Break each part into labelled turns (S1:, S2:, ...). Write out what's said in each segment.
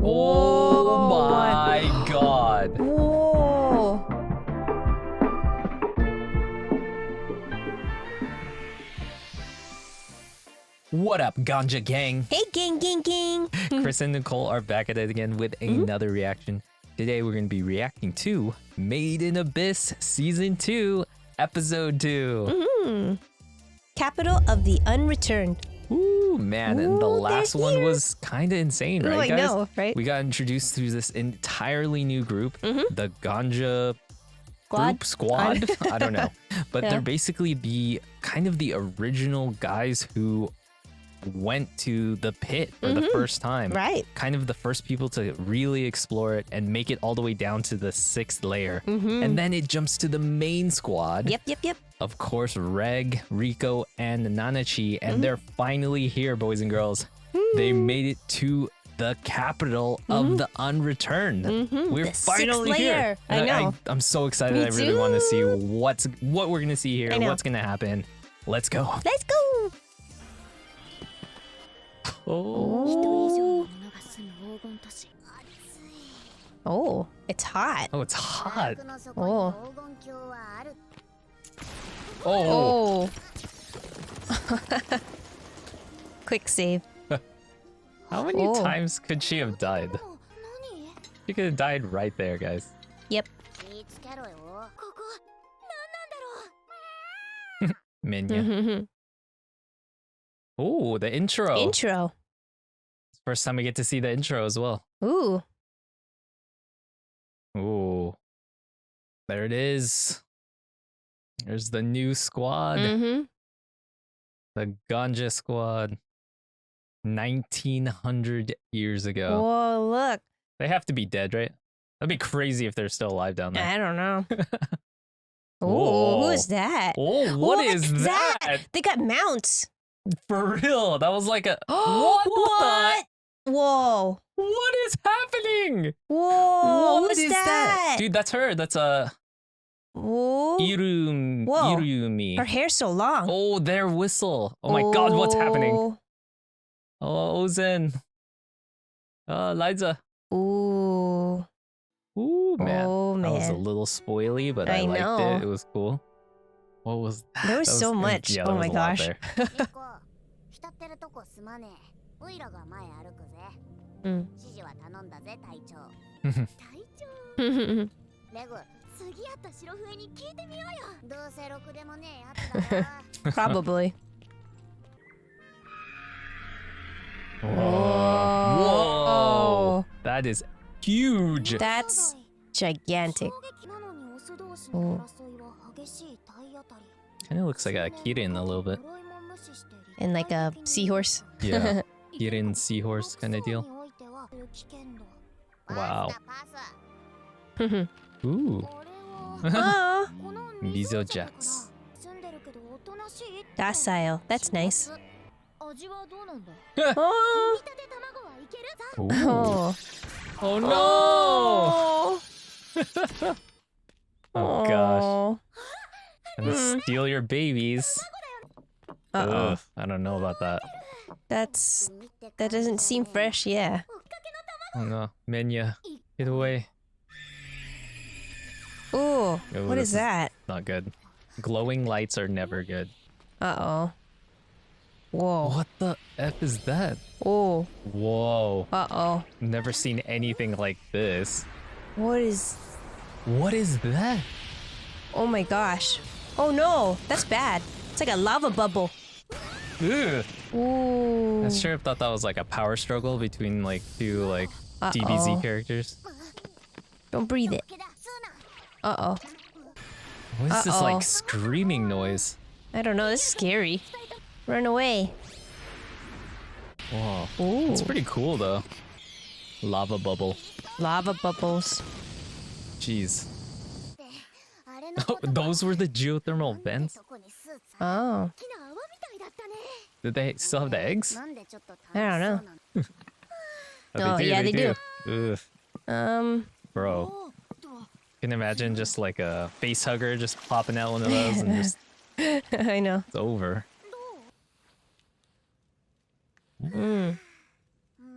S1: Oh my god.
S2: Whoa.
S1: What up, Ganja Gang?
S2: Hey, gang.
S1: Chris and Nicole are back at it again with another reaction. Today we're going to be reacting to Made in Abyss Season 2, Episode 2.
S2: Capital of the Unreturned.
S1: Ooh, man, and the
S2: Ooh,
S1: last
S2: they're
S1: one
S2: here.
S1: was kind of insane,
S2: Ooh,
S1: right,
S2: I
S1: guys?
S2: know, right?
S1: We got introduced to this entirely new group, the Ganja Squad. I don't know, but
S2: Yeah.
S1: they're basically the kind of the original guys who went to the pit for the first time.
S2: Right.
S1: Kind of the first people to really explore it and make it all the way down to the 6th layer. And then it jumps to the main squad.
S2: Yep.
S1: Of course, Reg, Rico, and Nanachi, and they're finally here, boys and girls. They made it to the capital of the Unreturned. We're
S2: The
S1: finally
S2: 6th
S1: here.
S2: layer. I
S1: And
S2: know.
S1: I'm so excited.
S2: Me
S1: I really want to see
S2: too.
S1: what we're gonna see here,
S2: I know.
S1: what's gonna happen. Let's go.
S2: Let's go.
S1: Oh,
S2: Oh, it's hot.
S1: oh, it's hot.
S2: Oh.
S1: Oh,
S2: Quick save.
S1: how many
S2: Oh.
S1: times could she have died? She could have died right there, guys.
S2: Yep.
S1: Minya. Oh, the intro.
S2: Intro.
S1: First time we get to see the intro as well.
S2: Ooh.
S1: Ooh. There it is. There's the new squad. The Ganja squad. 1900 years ago.
S2: Whoa, look.
S1: They have to be dead, right? That'd be crazy if they're still alive down there.
S2: I don't know.
S1: Whoa.
S2: Oh, who is that?
S1: Oh, what is
S2: What's
S1: that?
S2: They got mounts.
S1: For real. That was like a
S2: What? Whoa.
S1: What is happening?
S2: Whoa.
S1: What
S2: Who's
S1: is
S2: that?
S1: Dude, that's her. That's a
S2: Whoa. Whoa.
S1: Irumi.
S2: Her hair's so long.
S1: Oh, their whistle. Oh my god, what's happening?
S2: Oh.
S1: Oh, Ozen. Liza.
S2: Ooh.
S1: Ooh, man.
S2: Oh,
S1: That was a
S2: man.
S1: little spoily, but I
S2: I
S1: liked
S2: know.
S1: it. It was cool. What was that?
S2: There was
S1: That
S2: so much.
S1: Yeah,
S2: Oh
S1: there
S2: my
S1: was a lot
S2: gosh.
S1: there.
S2: Probably.
S1: Whoa. That is huge.
S2: That's gigantic. Oh.
S1: Kind of looks like a Kirin a little bit.
S2: And like a seahorse.
S1: Yeah. Kirin seahorse kind of deal. Wow. Ooh.
S2: Oh,
S1: Mizo Jacks.
S2: docile. That's nice. Oh.
S1: Ooh.
S2: Oh.
S1: Oh no!
S2: Oh.
S1: Oh gosh.
S2: Oh.
S1: And steal your babies.
S2: Uh-oh.
S1: Ugh, I don't know about that.
S2: That doesn't seem fresh, yeah.
S1: Oh no. Menya, get away.
S2: Ooh,
S1: Oh,
S2: what
S1: this
S2: is that?
S1: Not good. Glowing lights are never good.
S2: Uh-oh. Whoa.
S1: What the F is that?
S2: Oh.
S1: Whoa.
S2: Uh-oh.
S1: Never seen anything like this.
S2: What is...
S1: What is that?
S2: Oh my gosh. Oh no, that's bad. It's like a lava bubble.
S1: Ugh.
S2: Ooh.
S1: I sure thought that was like a power struggle between like two like
S2: Uh-oh.
S1: DBZ characters.
S2: Don't breathe it. Uh-oh.
S1: What is this
S2: Uh-oh.
S1: like screaming noise?
S2: I don't know, this is scary. Run away.
S1: Whoa.
S2: Ooh.
S1: It's pretty cool though. Lava bubble.
S2: Lava bubbles.
S1: Jeez. Oh, those were the geothermal vents?
S2: Oh.
S1: Did they still have the eggs?
S2: I don't know.
S1: Oh,
S2: yeah, they do.
S1: Ugh. Bro. Can you imagine just like a face hugger just popping out one of those and just
S2: I know.
S1: it's over.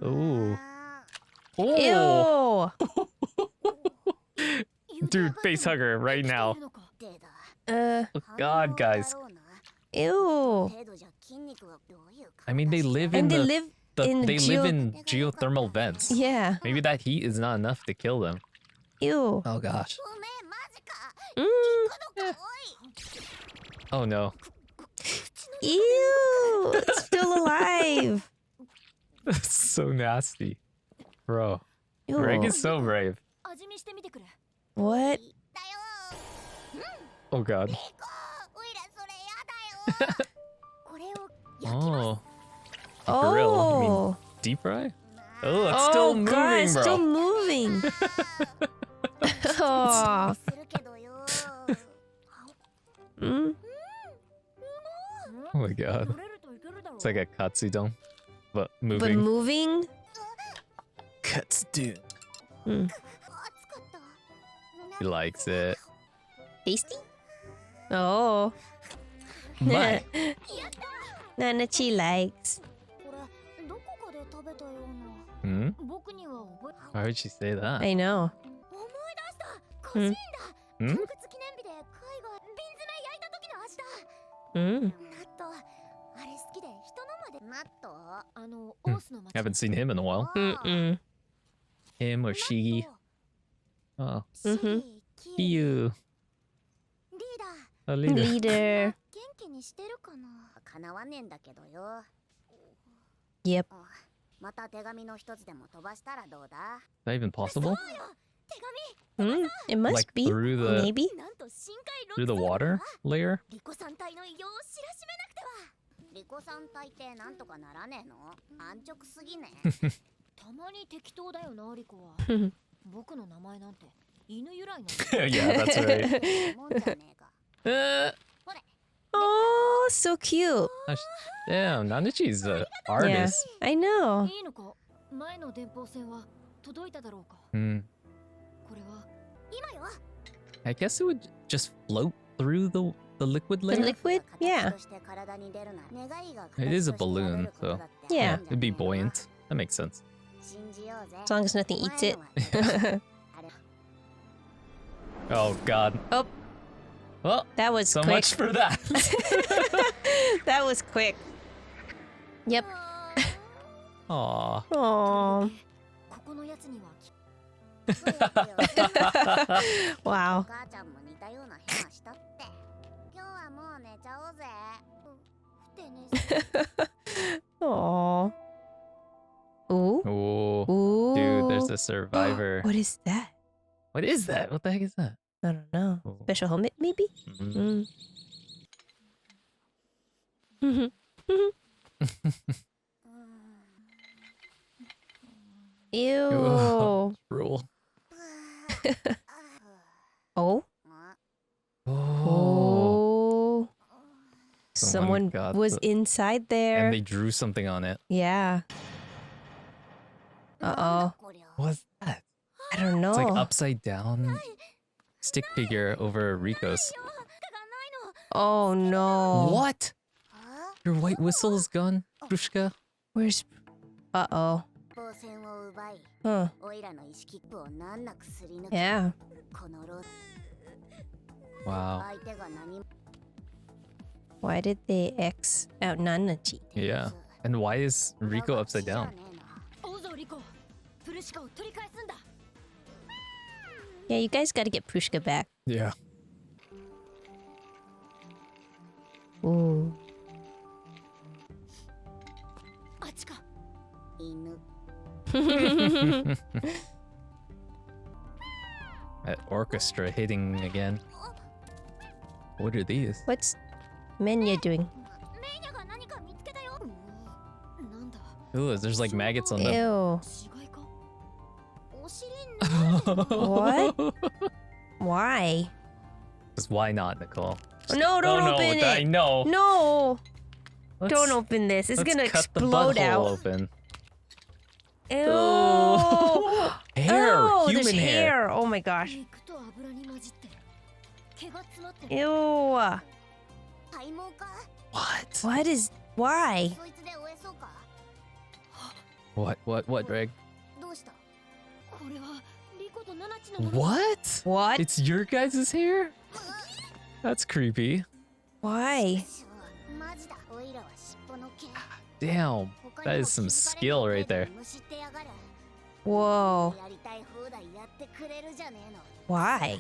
S1: Ooh. Oh,
S2: Ew.
S1: dude, face hugger right now. Oh, God, guys.
S2: Ew.
S1: I mean, they live in
S2: And they
S1: the,
S2: live in
S1: they live in geothermal vents.
S2: Yeah.
S1: Maybe that heat is not enough to kill them.
S2: Ew.
S1: Oh gosh.
S2: Mm.
S1: Oh no.
S2: Ew. It's still alive.
S1: That's so nasty. Bro.
S2: Ew.
S1: Greg is so brave.
S2: What?
S1: Oh god. Oh. Grill. You mean
S2: Oh.
S1: deep fry? Oh, it's still moving,
S2: God, it's
S1: bro.
S2: still moving. Oh. Mm.
S1: Oh my god. It's like a Katsu don, but
S2: But
S1: moving.
S2: moving?
S1: Katsu.
S2: Mm.
S1: He likes it.
S2: Tasty? Oh.
S1: But
S2: Nanachi likes.
S1: hmm? Why would she say that?
S2: I know. Hmm.
S1: Hmm?
S2: Mm.
S1: Haven't seen him in a while.
S2: Mm-mm.
S1: Him or she. Oh,
S2: Mm-hmm.
S1: you. A leader.
S2: Leader. Yep.
S1: Is that even possible?
S2: It must
S1: Like
S2: be.
S1: through the
S2: Maybe.
S1: water layer? Yeah, that's right.
S2: Oh, so cute.
S1: Damn, Nanachi's an artist.
S2: I know.
S1: Hmm. I guess it would just float through the liquid
S2: The
S1: layer.
S2: liquid? Yeah.
S1: It is a balloon, so
S2: Yeah.
S1: it'd be buoyant. That makes sense.
S2: As long as nothing eats it.
S1: Oh god.
S2: Oh,
S1: Well,
S2: that was
S1: so
S2: quick.
S1: much for that.
S2: That was quick. Yep.
S1: Aw.
S2: Oh. Wow. Oh. Ooh.
S1: Oh,
S2: Ooh.
S1: dude, there's a survivor.
S2: What is that?
S1: What is that? What the heck is that?
S2: I don't know.
S1: Oh.
S2: Special helmet, maybe?
S1: Mm.
S2: Mm. Ew.
S1: Rule.
S2: Oh.
S1: Oh.
S2: Oh. Someone
S1: God.
S2: was inside there.
S1: And they drew something on it.
S2: Yeah. Uh-oh.
S1: What's that?
S2: I don't know.
S1: It's like upside down stick figure over Rico's.
S2: Oh no.
S1: What? Your white whistle is gone, Krushka?
S2: Where's... Uh-oh. Huh. Yeah.
S1: Wow.
S2: Why did they X out Nanachi?
S1: Yeah. And why is Rico upside down?
S2: Yeah, you guys gotta get Prushka back.
S1: Yeah.
S2: Ooh.
S1: That orchestra hitting again. What are these?
S2: What's Menya doing?
S1: Ooh, there's like maggots on them.
S2: Ew. What? Why?
S1: Because why not, Nicole?
S2: No, don't
S1: oh,
S2: open
S1: no, I
S2: it.
S1: know.
S2: No.
S1: Let's-
S2: Don't open this. It's
S1: let's
S2: gonna
S1: cut
S2: explode
S1: the butthole
S2: out.
S1: open.
S2: Ew.
S1: Oh. Hair,
S2: Oh,
S1: human
S2: there's
S1: hair.
S2: hair. Oh my gosh. Ew.
S1: What?
S2: What is... Why?
S1: What, Greg? What?
S2: What?
S1: It's your guys' hair? That's creepy.
S2: Why?
S1: Damn, that is some skill right there.
S2: Whoa. Why?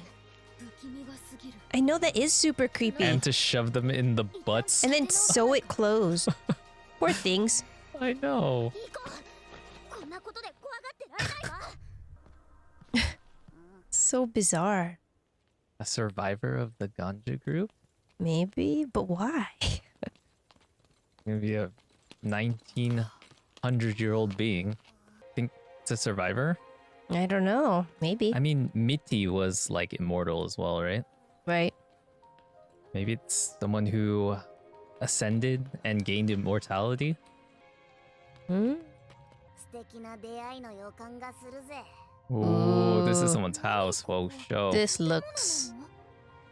S2: I know that is super creepy.
S1: And to shove them in the butts.
S2: And then sew it closed. Poor things.
S1: I know.
S2: So bizarre.
S1: A survivor of the ganja group?
S2: Maybe, but why?
S1: Maybe a 1900-year-old being. Think it's a survivor?
S2: I don't know. Maybe.
S1: I mean, Mitty was like immortal as well, right?
S2: Right.
S1: Maybe it's someone who ascended and gained immortality?
S2: Hmm?
S1: Ooh, this is someone's house. Whoa, show.
S2: This looks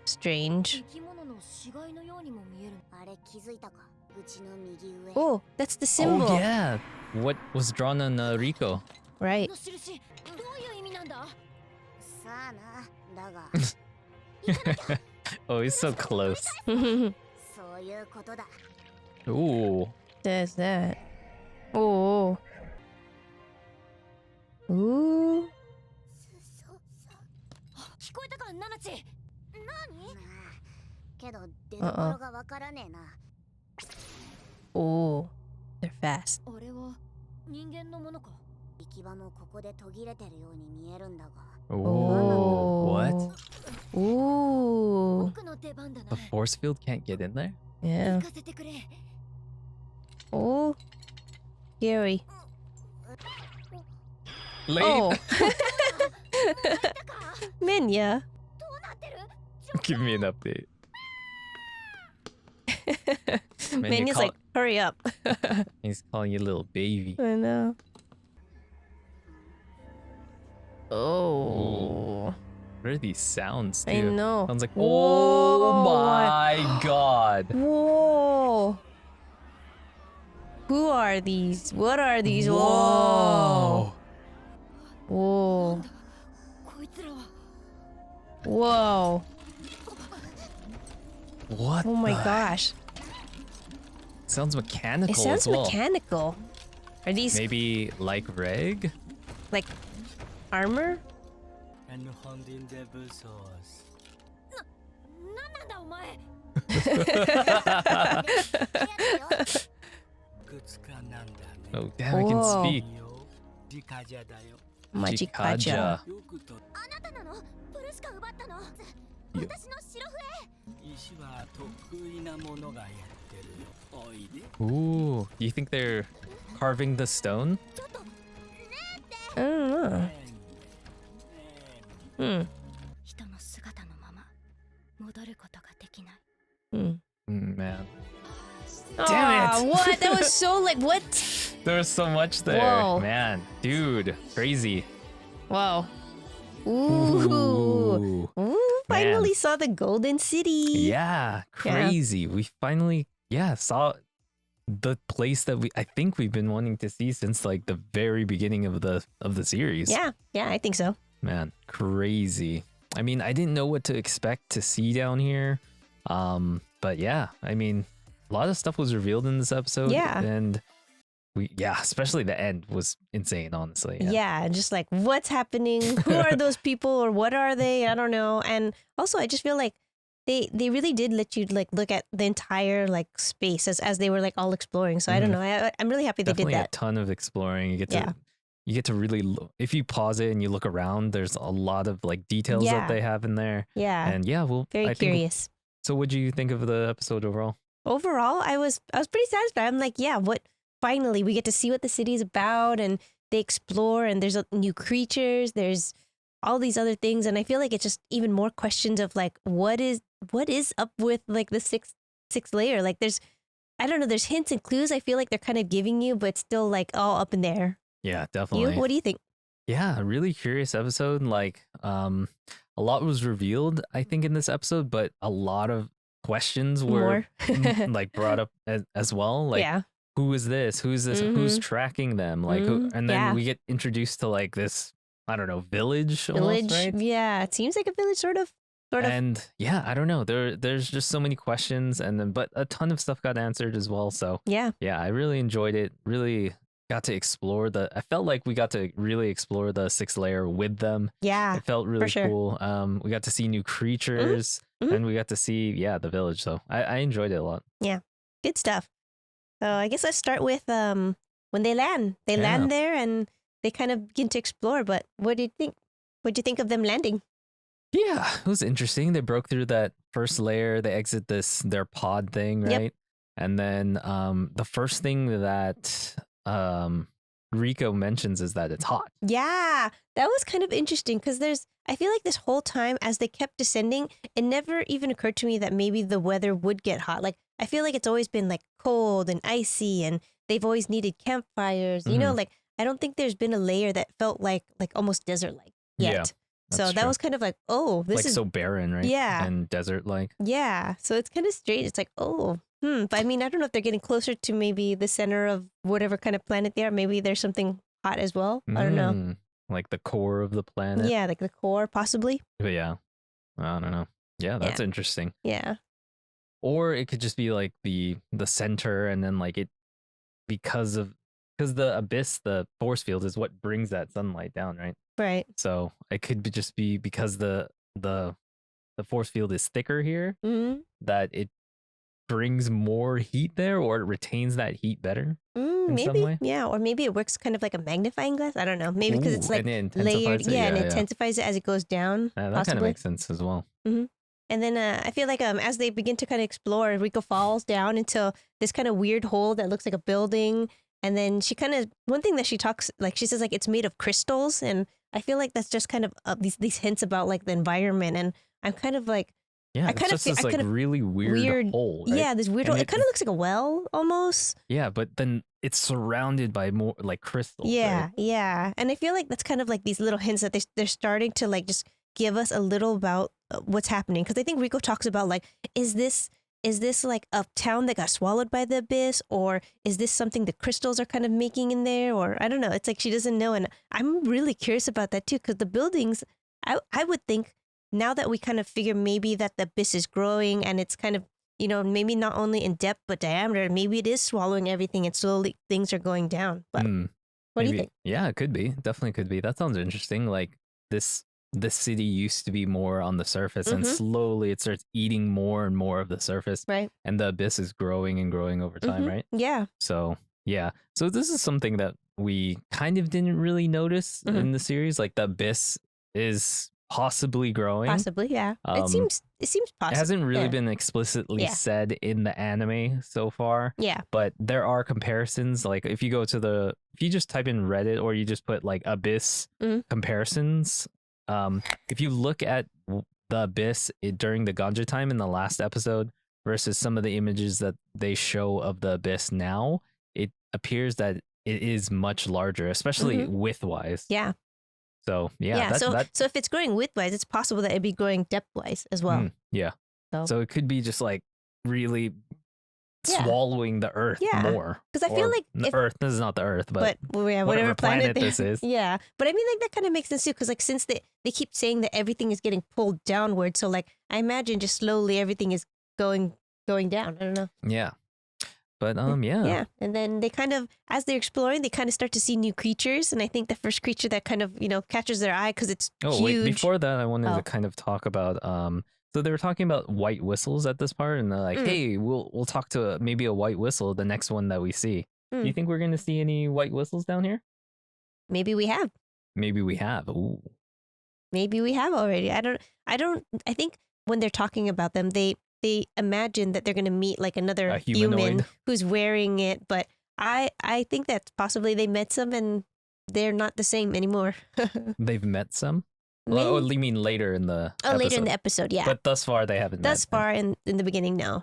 S2: strange. Oh, that's the symbol.
S1: Oh, yeah. What was drawn on Rico?
S2: Right.
S1: Oh, he's so close. Ooh.
S2: There's that. Oh. Ooh. Oh. They're fast.
S1: Oh, what?
S2: Ooh.
S1: The force field can't get in there?
S2: Yeah. Oh. Scary.
S1: Late.
S2: Oh. Minya.
S1: Give me an update.
S2: Minya's like, hurry up.
S1: He's calling you little baby.
S2: I know. Oh.
S1: What are these sounds, too?
S2: I know.
S1: Sounds like,
S2: Whoa.
S1: oh my god.
S2: Whoa. Who are these? What are these?
S1: Whoa.
S2: Whoa. Whoa.
S1: What?
S2: Oh my
S1: the-
S2: gosh.
S1: Sounds mechanical
S2: It sounds
S1: as well.
S2: mechanical. Are these
S1: Maybe like Reg?
S2: like armor?
S1: Oh, damn, I can
S2: Whoa.
S1: speak.
S2: Majikaja.
S1: Ooh, you think they're carving the stone?
S2: I don't know. Hmm.
S1: Man.
S2: Aw, what? That was so like what?
S1: There was so much there.
S2: Whoa.
S1: Man, dude, crazy.
S2: Wow. Ooh. Ooh, finally
S1: Man.
S2: saw the Golden City.
S1: Yeah, crazy. We finally, saw the place that I think we've been wanting to see since like the very beginning of the series.
S2: Yeah, I think so.
S1: Man, crazy. I mean, I didn't know what to expect to see down here. But yeah, I mean, a lot of stuff was revealed in this episode.
S2: Yeah.
S1: And especially the end was insane, honestly.
S2: Yeah, just like what's happening? Who are those people or what are they? I don't know. And also I just feel like they really did let you like look at the entire like space as they were like all exploring. So I don't know. I'm really happy
S1: Definitely
S2: they did that.
S1: a ton of exploring. You get to really if you pause it and you look around, there's a lot of like details that they have in there.
S2: Yeah.
S1: And
S2: Very curious.
S1: So what do you think of the episode overall?
S2: Overall, I was pretty satisfied. I'm like, finally we get to see what the city is about and they explore and there's new creatures, there's all these other things, and I feel like it's just even more questions of like what is up with like the sixth layer. Like there's hints and clues I feel like they're kind of giving you, but still like all up in there.
S1: Yeah, definitely.
S2: What do you think?
S1: Yeah, a really curious episode. Like a lot was revealed, I think, in this episode, but a lot of questions were like brought up as well. Like who is this? Who's this? Who's tracking them? Like, and then we get introduced to like this I don't know, village almost,
S2: Village.
S1: right?
S2: Yeah, it seems like a village, sort of. Sort of.
S1: And yeah, I don't know. There's just so many questions, and then but a ton of stuff got answered as well. So
S2: Yeah.
S1: yeah, I really enjoyed it. Really got to explore the. I felt like we got to really explore the sixth layer with them.
S2: Yeah.
S1: It felt really
S2: sure.
S1: cool. We got to see new creatures,
S2: Mhm.
S1: and we got to see the village. So I enjoyed it a lot.
S2: Good stuff. So I guess let's start with when they land. They
S1: Yeah.
S2: land there and they kind of begin to explore. But what do you think? What do you think of them landing?
S1: Yeah, it was interesting. They broke through that first layer. They exit their pod thing,
S2: Yep.
S1: right? And then the first thing that Rico mentions is that it's hot.
S2: Yeah, that was kind of interesting because I feel like this whole time as they kept descending, it never even occurred to me that maybe the weather would get hot. Like, I feel like it's always been like cold and icy and they've always needed campfires. You know, like, I don't think there's been a layer that felt like almost desert-like yet.
S1: Yeah,
S2: so
S1: that's
S2: that
S1: true.
S2: was kind of like, oh, this
S1: like
S2: is
S1: so barren, right?
S2: Yeah.
S1: And desert like.
S2: Yeah, so it's kind of strange. It's like, oh, But I mean, I don't know if they're getting closer to maybe the center of whatever kind of planet they are. Maybe there's something hot as well. I don't know.
S1: Like the core of the planet.
S2: Yeah, like the core, possibly.
S1: But yeah, I don't know. Yeah, that's interesting.
S2: Yeah.
S1: Or it could just be like the center, and then like it because the abyss, the force field is what brings that sunlight down, right?
S2: Right.
S1: So it could just be because the force field is thicker here,
S2: Mm-hmm.
S1: that it brings more heat there, or it retains that heat better in some
S2: Maybe.
S1: way.
S2: Yeah, or maybe it works kind of like a magnifying glass. I don't know. Maybe because it's
S1: Ooh,
S2: like
S1: and it intensifies
S2: layered.
S1: it.
S2: Yeah, and it
S1: yeah.
S2: intensifies it as it goes down.
S1: That kind
S2: possibly.
S1: of makes sense as well.
S2: And then I feel like as they begin to kind of explore, Rico falls down into this kind of weird hole that looks like a building. And then she kind of, one thing that she talks, like she says like it's made of crystals. And I feel like that's just kind of these hints about like the environment. And I'm kind of like,
S1: Yeah, it's just this like really weird hole. Right?
S2: Yeah, this weird hole. It kind of looks like a well almost.
S1: Yeah, but then it's surrounded by more like crystals.
S2: Yeah,
S1: right?
S2: yeah. And I feel like that's kind of like these little hints that they're starting to like just give us a little about what's happening. Because I think Rico talks about like, is this like a town that got swallowed by the abyss, or is this something the crystals are kind of making in there, or I don't know. It's like she doesn't know, and I'm really curious about that too. Because the buildings, I would think now that we kind of figure maybe that the abyss is growing and it's kind of, you know, maybe not only in depth but diameter, maybe it is swallowing everything and slowly things are going down. But what do you think?
S1: Yeah, it could be. Definitely could be. That sounds interesting. Like this city used to be more on the surface, and slowly it starts eating more and more of the surface.
S2: Right.
S1: And the abyss is growing and growing over time, right?
S2: Yeah.
S1: So yeah. So this is something that we kind of didn't really notice in the series. Like the abyss is possibly growing.
S2: Possibly, yeah. It seems possible.
S1: It hasn't really been explicitly said in the anime so far.
S2: Yeah.
S1: But there are comparisons. Like if you just type in Reddit, or you just put like abyss comparisons, if you look at the abyss during the Ganja time in the last episode versus some of the images that they show of the abyss now, it appears that it is much larger, especially width-wise.
S2: Yeah.
S1: So yeah.
S2: So if it's growing width-wise, it's possible that it'd be growing depth-wise as well.
S1: Yeah. So it could be just like really swallowing the earth more.
S2: Because I feel like
S1: the earth, this is not the earth, but
S2: whatever planet
S1: this is.
S2: Yeah. But I mean, like that kind of makes sense too, because like since they keep saying that everything is getting pulled downward, so like I imagine just slowly everything is going down. I don't know.
S1: Yeah. But
S2: Yeah. And then they kind of, as they're exploring, they kind of start to see new creatures, and I think the first creature that kind of, you know, catches their eye because it's huge.
S1: Wait, before that, I wanted to kind of talk about so they were talking about white whistles at this part, and they're like, hey, we'll talk to maybe a white whistle the next one that we see. Do you think we're gonna see any white whistles down here?
S2: Maybe we have.
S1: Ooh.
S2: Maybe we have already. I think when they're talking about them, they imagine that they're going to meet like another human who's wearing it, but I think that possibly they met some and they're not the same anymore.
S1: They've met some?
S2: Maybe.
S1: Oh, you mean later in the episode?
S2: Later in the episode, yeah.
S1: But thus far they haven't met.
S2: Thus far in the beginning, no.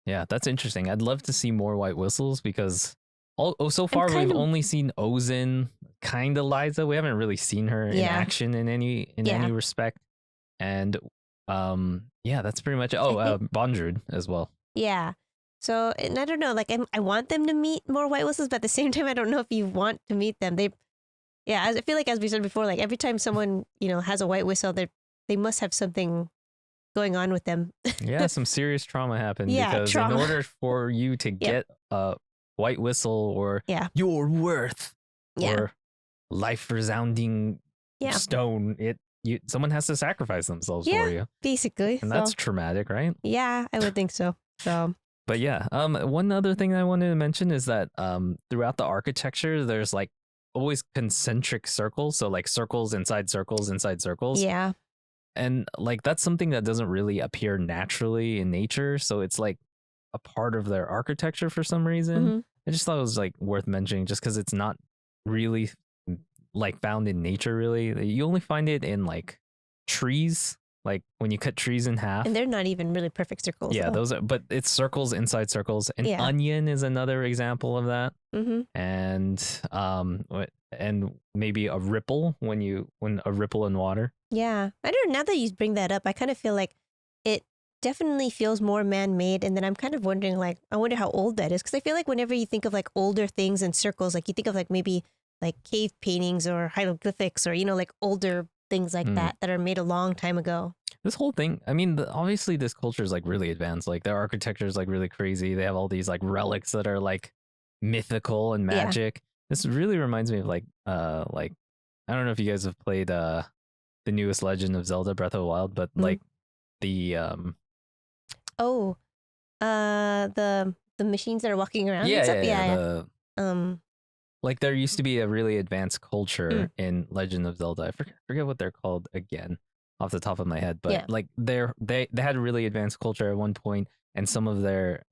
S1: Yeah, that's interesting. I'd love to see more white whistles because so far we've only seen Ozin, kind of Liza. We haven't really seen her in action in any respect. And that's pretty much it. Bondrewd as well.
S2: Yeah. So, and I don't know, like I want them to meet more white whistles, but at the same time, I don't know if you want to meet them. Yeah, I feel like as we said before, like every time someone, has a white whistle, they must have something going on with them.
S1: Yeah, some serious trauma happened
S2: Yeah,
S1: because
S2: trauma.
S1: in order for you to get a white whistle or your worth or life resounding stone, someone has to sacrifice themselves for you.
S2: Basically.
S1: And that's traumatic, right?
S2: Yeah, I would think so.
S1: But yeah, one other thing I wanted to mention is that throughout the architecture, there's like always concentric circles. So like circles inside circles inside circles.
S2: Yeah.
S1: And like that's something that doesn't really appear naturally in nature. So it's like a part of their architecture for some reason. I just thought it was like worth mentioning just because it's not really like found in nature really. You only find it in like trees, like when you cut trees in half.
S2: And they're not even really perfect circles.
S1: Yeah, those are, but it's circles inside circles. An onion is another example of that. And maybe a ripple when a ripple in water.
S2: Yeah, I don't know. Now that you bring that up, I kind of feel like it definitely feels more man-made. And then I'm kind of wondering, like, I wonder how old that is. Because I feel like whenever you think of like older things in circles, like you think of like maybe like cave paintings or hieroglyphics or, like older things like that are made a long time ago.
S1: This whole thing, I mean, obviously this culture is like really advanced. Like their architecture is like really crazy. They have all these like relics that are like mythical and magic. This really reminds me of like I don't know if you guys have played the newest Legend of Zelda Breath of the Wild, but like the
S2: the machines that are walking around and stuff.
S1: Like there used to be a really advanced culture in Legend of Zelda. I forget what they're called again off the top of my head, but like they had a really advanced culture at one point, and some of their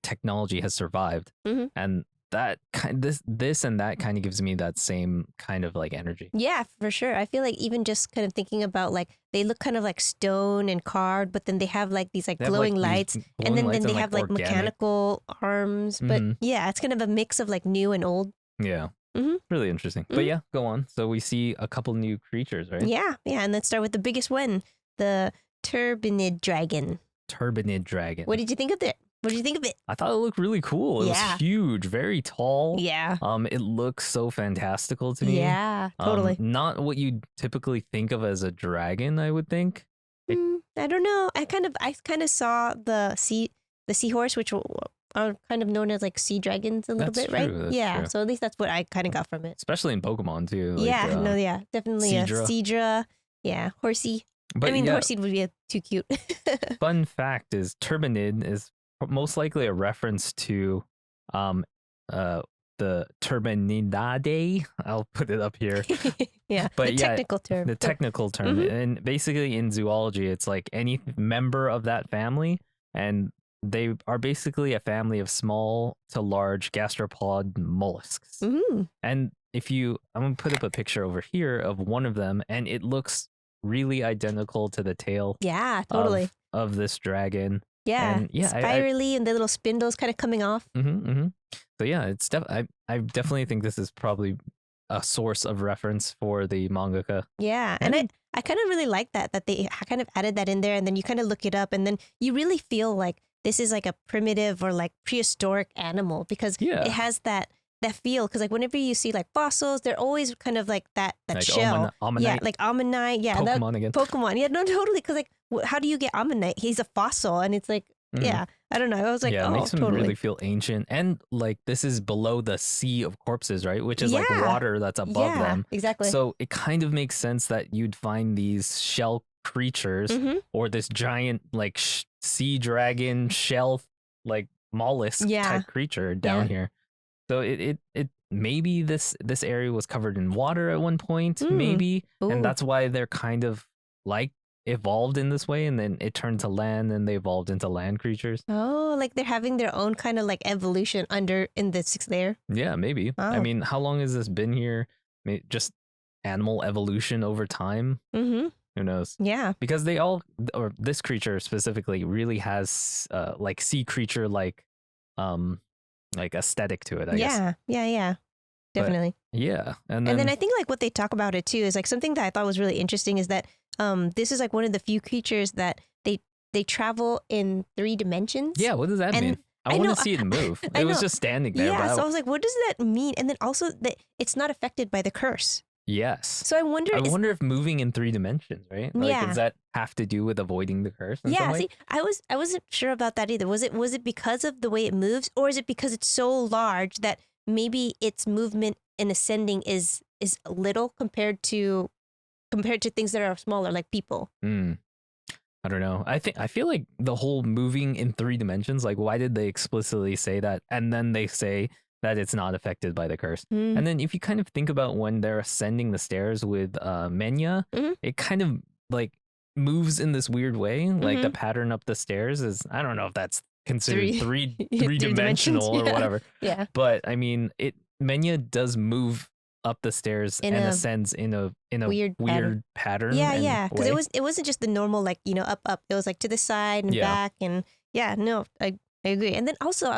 S1: technology has survived, and that this and that kind of gives me that same kind of like energy.
S2: Yeah, for sure. I feel like even just kind of thinking about like they look kind of like stone and carved, but then they have like these like glowing lights, and then they have like mechanical arms. But yeah, it's kind of a mix of like new and old.
S1: Yeah. Really interesting. But yeah, go on. So we see a couple new creatures, right?
S2: Yeah, and let's start with the biggest one, the turbinid dragon.
S1: Turbinid dragon.
S2: What did you think of it? What did you think of it?
S1: I thought it looked really cool. It was huge, very tall.
S2: Yeah.
S1: It looks so fantastical to me.
S2: Yeah, totally.
S1: Not what you typically think of as a dragon, I would think.
S2: I don't know. I kind of saw the seahorse, which are kind of known as like sea dragons a little bit, right?
S1: True.
S2: So at least that's what I kind of got from it.
S1: Especially in Pokemon too.
S2: Like, definitely
S1: Seadra.
S2: A Seadra. Yeah, Horsey.
S1: But
S2: Horsey would be too cute.
S1: Fun fact is Turbinid is most likely a reference to the Turbinidade. I'll put it up here.
S2: But the technical term.
S1: The technical term. And basically in zoology, it's like any member of that family, and they are basically a family of small to large gastropod mollusks. And I'm going to put up a picture over here of one of them, and it looks really identical to the tail.
S2: Yeah, totally.
S1: Of this dragon.
S2: Yeah,
S1: and
S2: spirally and the little spindles kind of coming off.
S1: So yeah, it's I definitely think this is probably a source of reference for the mangaka.
S2: Yeah, and I kind of really like that they kind of added that in there, and then you kind of look it up, and then you really feel like this is like a primitive or like prehistoric animal because it has that feel. Because like whenever you see like fossils, they're always kind of like that like shell.
S1: Ammonite.
S2: Yeah, like ammonite. Yeah,
S1: Pokemon again.
S2: Pokemon. Yeah, no, totally. Because like, how do you get ammonite? He's a fossil, and it's like, yeah, I don't know. I was like,
S1: it makes him really feel ancient, and like this is below the sea of corpses, right? Which is like water that's above them.
S2: Exactly.
S1: So it kind of makes sense that you'd find these shell creatures or this giant like sea dragon shell like mollusk type creature down here. So it maybe this area was covered in water at one point, maybe, and that's why they're kind of like evolved in this way, and then it turned to land, and they evolved into land creatures.
S2: Oh, like they're having their own kind of like evolution in the sixth layer.
S1: Yeah, maybe. Wow. I mean, how long has this been here? Just animal evolution over time. Who knows? Yeah, because this creature specifically really has like sea creature like aesthetic to it. I guess.
S2: Yeah. Definitely.
S1: But, yeah. And
S2: then I think like what they talk about it too is like something that I thought was really interesting is that this is like one of the few creatures that they travel in 3 dimensions.
S1: Yeah, what does that mean? I want to see it move. It was just standing there.
S2: Yeah, so I was like, what does that mean? And then also that it's not affected by the curse.
S1: Yes.
S2: So I wonder
S1: if moving in 3 dimensions, right? Like, does that have to do with avoiding the curse?
S2: Yeah, see, I wasn't sure about that either. Was it because of the way it moves, or is it because it's so large that maybe its movement in ascending is little compared to things that are smaller, like people?
S1: I don't know. I feel like the whole moving in 3 dimensions, like, why did they explicitly say that? And then they say that it's not affected by the curse. And then if you kind of think about when they're ascending the stairs with Menya, it kind of like moves in this weird way. Like the pattern up the stairs is, I don't know if that's considered three-dimensional or whatever.
S2: Yeah.
S1: But I mean, Menya does move up the stairs and ascends in a weird pattern.
S2: Yeah, because it wasn't just the normal, like, up. It was like to the side and back, and no, I agree. And then also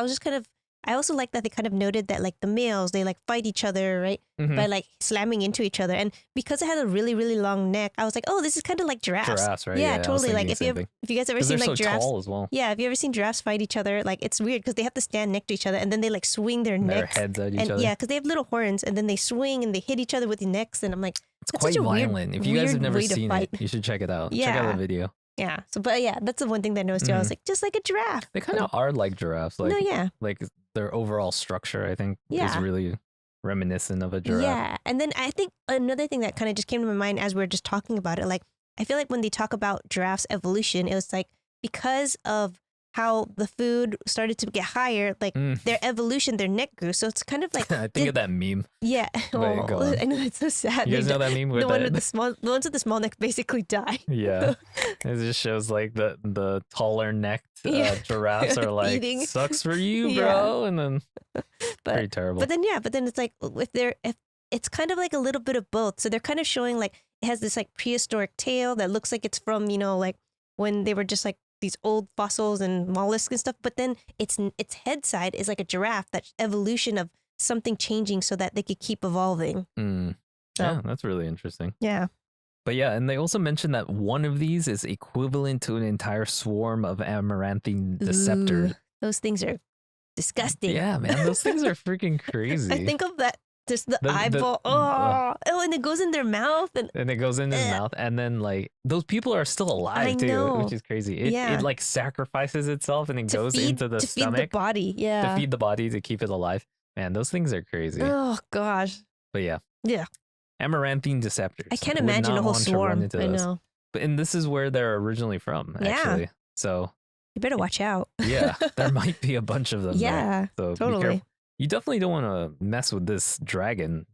S2: I also like that they kind of noted that, like, the males, they like fight each other, right? By like slamming into each other. And because it had a really, really long neck, I was like, oh, this is kind of like giraffes.
S1: Giraffes, right?
S2: Yeah, totally. Like if you guys ever seen like giraffes,
S1: tall as well.
S2: Yeah, have you ever seen giraffes fight each other? Like, it's weird because they have to stand next to each other and then they like swing their necks.
S1: Their heads at each other.
S2: Yeah, because they have little horns and then they swing and they hit each other with the necks. And I'm like,
S1: it's quite violent. If you guys have never seen it, you should check it out.
S2: Yeah.
S1: Check out the video.
S2: Yeah. So, but yeah, that's the one thing that I noticed too. I was like, just like a giraffe.
S1: They kind of are like giraffes. Like,
S2: no, yeah.
S1: Like their overall structure, I think, is really reminiscent of a giraffe.
S2: Yeah. And then I think another thing that kind of just came to my mind as we were just talking about it, like, I feel like when they talk about giraffes' evolution, it was like because of how the food started to get higher, like their evolution, their neck grew. So it's kind of like
S1: I think of that meme.
S2: Yeah.
S1: Wait, go on.
S2: I know, it's so sad.
S1: You guys know that meme with
S2: the ones with the small neck basically die.
S1: Yeah. It just shows like the taller necked giraffes are like,
S2: eating.
S1: Sucks for you, bro. And then pretty terrible.
S2: But then it's like if it's kind of like a little bit of both. So they're kind of showing like it has this like prehistoric tail that looks like it's from, like when they were just like these old fossils and mollusks and stuff, but then its head side is like a giraffe, that evolution of something changing so that they could keep evolving. So,
S1: yeah, that's really interesting.
S2: Yeah.
S1: But yeah, and they also mentioned that one of these is equivalent to an entire swarm of amaranthine deceptors.
S2: Those things are disgusting.
S1: Yeah, man, those things are freaking crazy.
S2: I think of that. Just the eyeball. And it goes in their mouth. And
S1: it goes in his mouth. And then, like, those people are still alive, too, which is crazy. It like, sacrifices itself and it goes into the stomach.
S2: To feed the body,
S1: To feed the body to keep it alive. Man, those things are crazy.
S2: Oh, gosh.
S1: But yeah.
S2: Yeah.
S1: Amaranthine deceptors.
S2: I can't imagine a whole swarm. I know.
S1: And this is where they're originally from, actually. So.
S2: You better watch out.
S1: Yeah. There might be a bunch of them.
S2: Yeah.
S1: So
S2: totally.
S1: Be careful. You definitely don't want to mess with this dragon.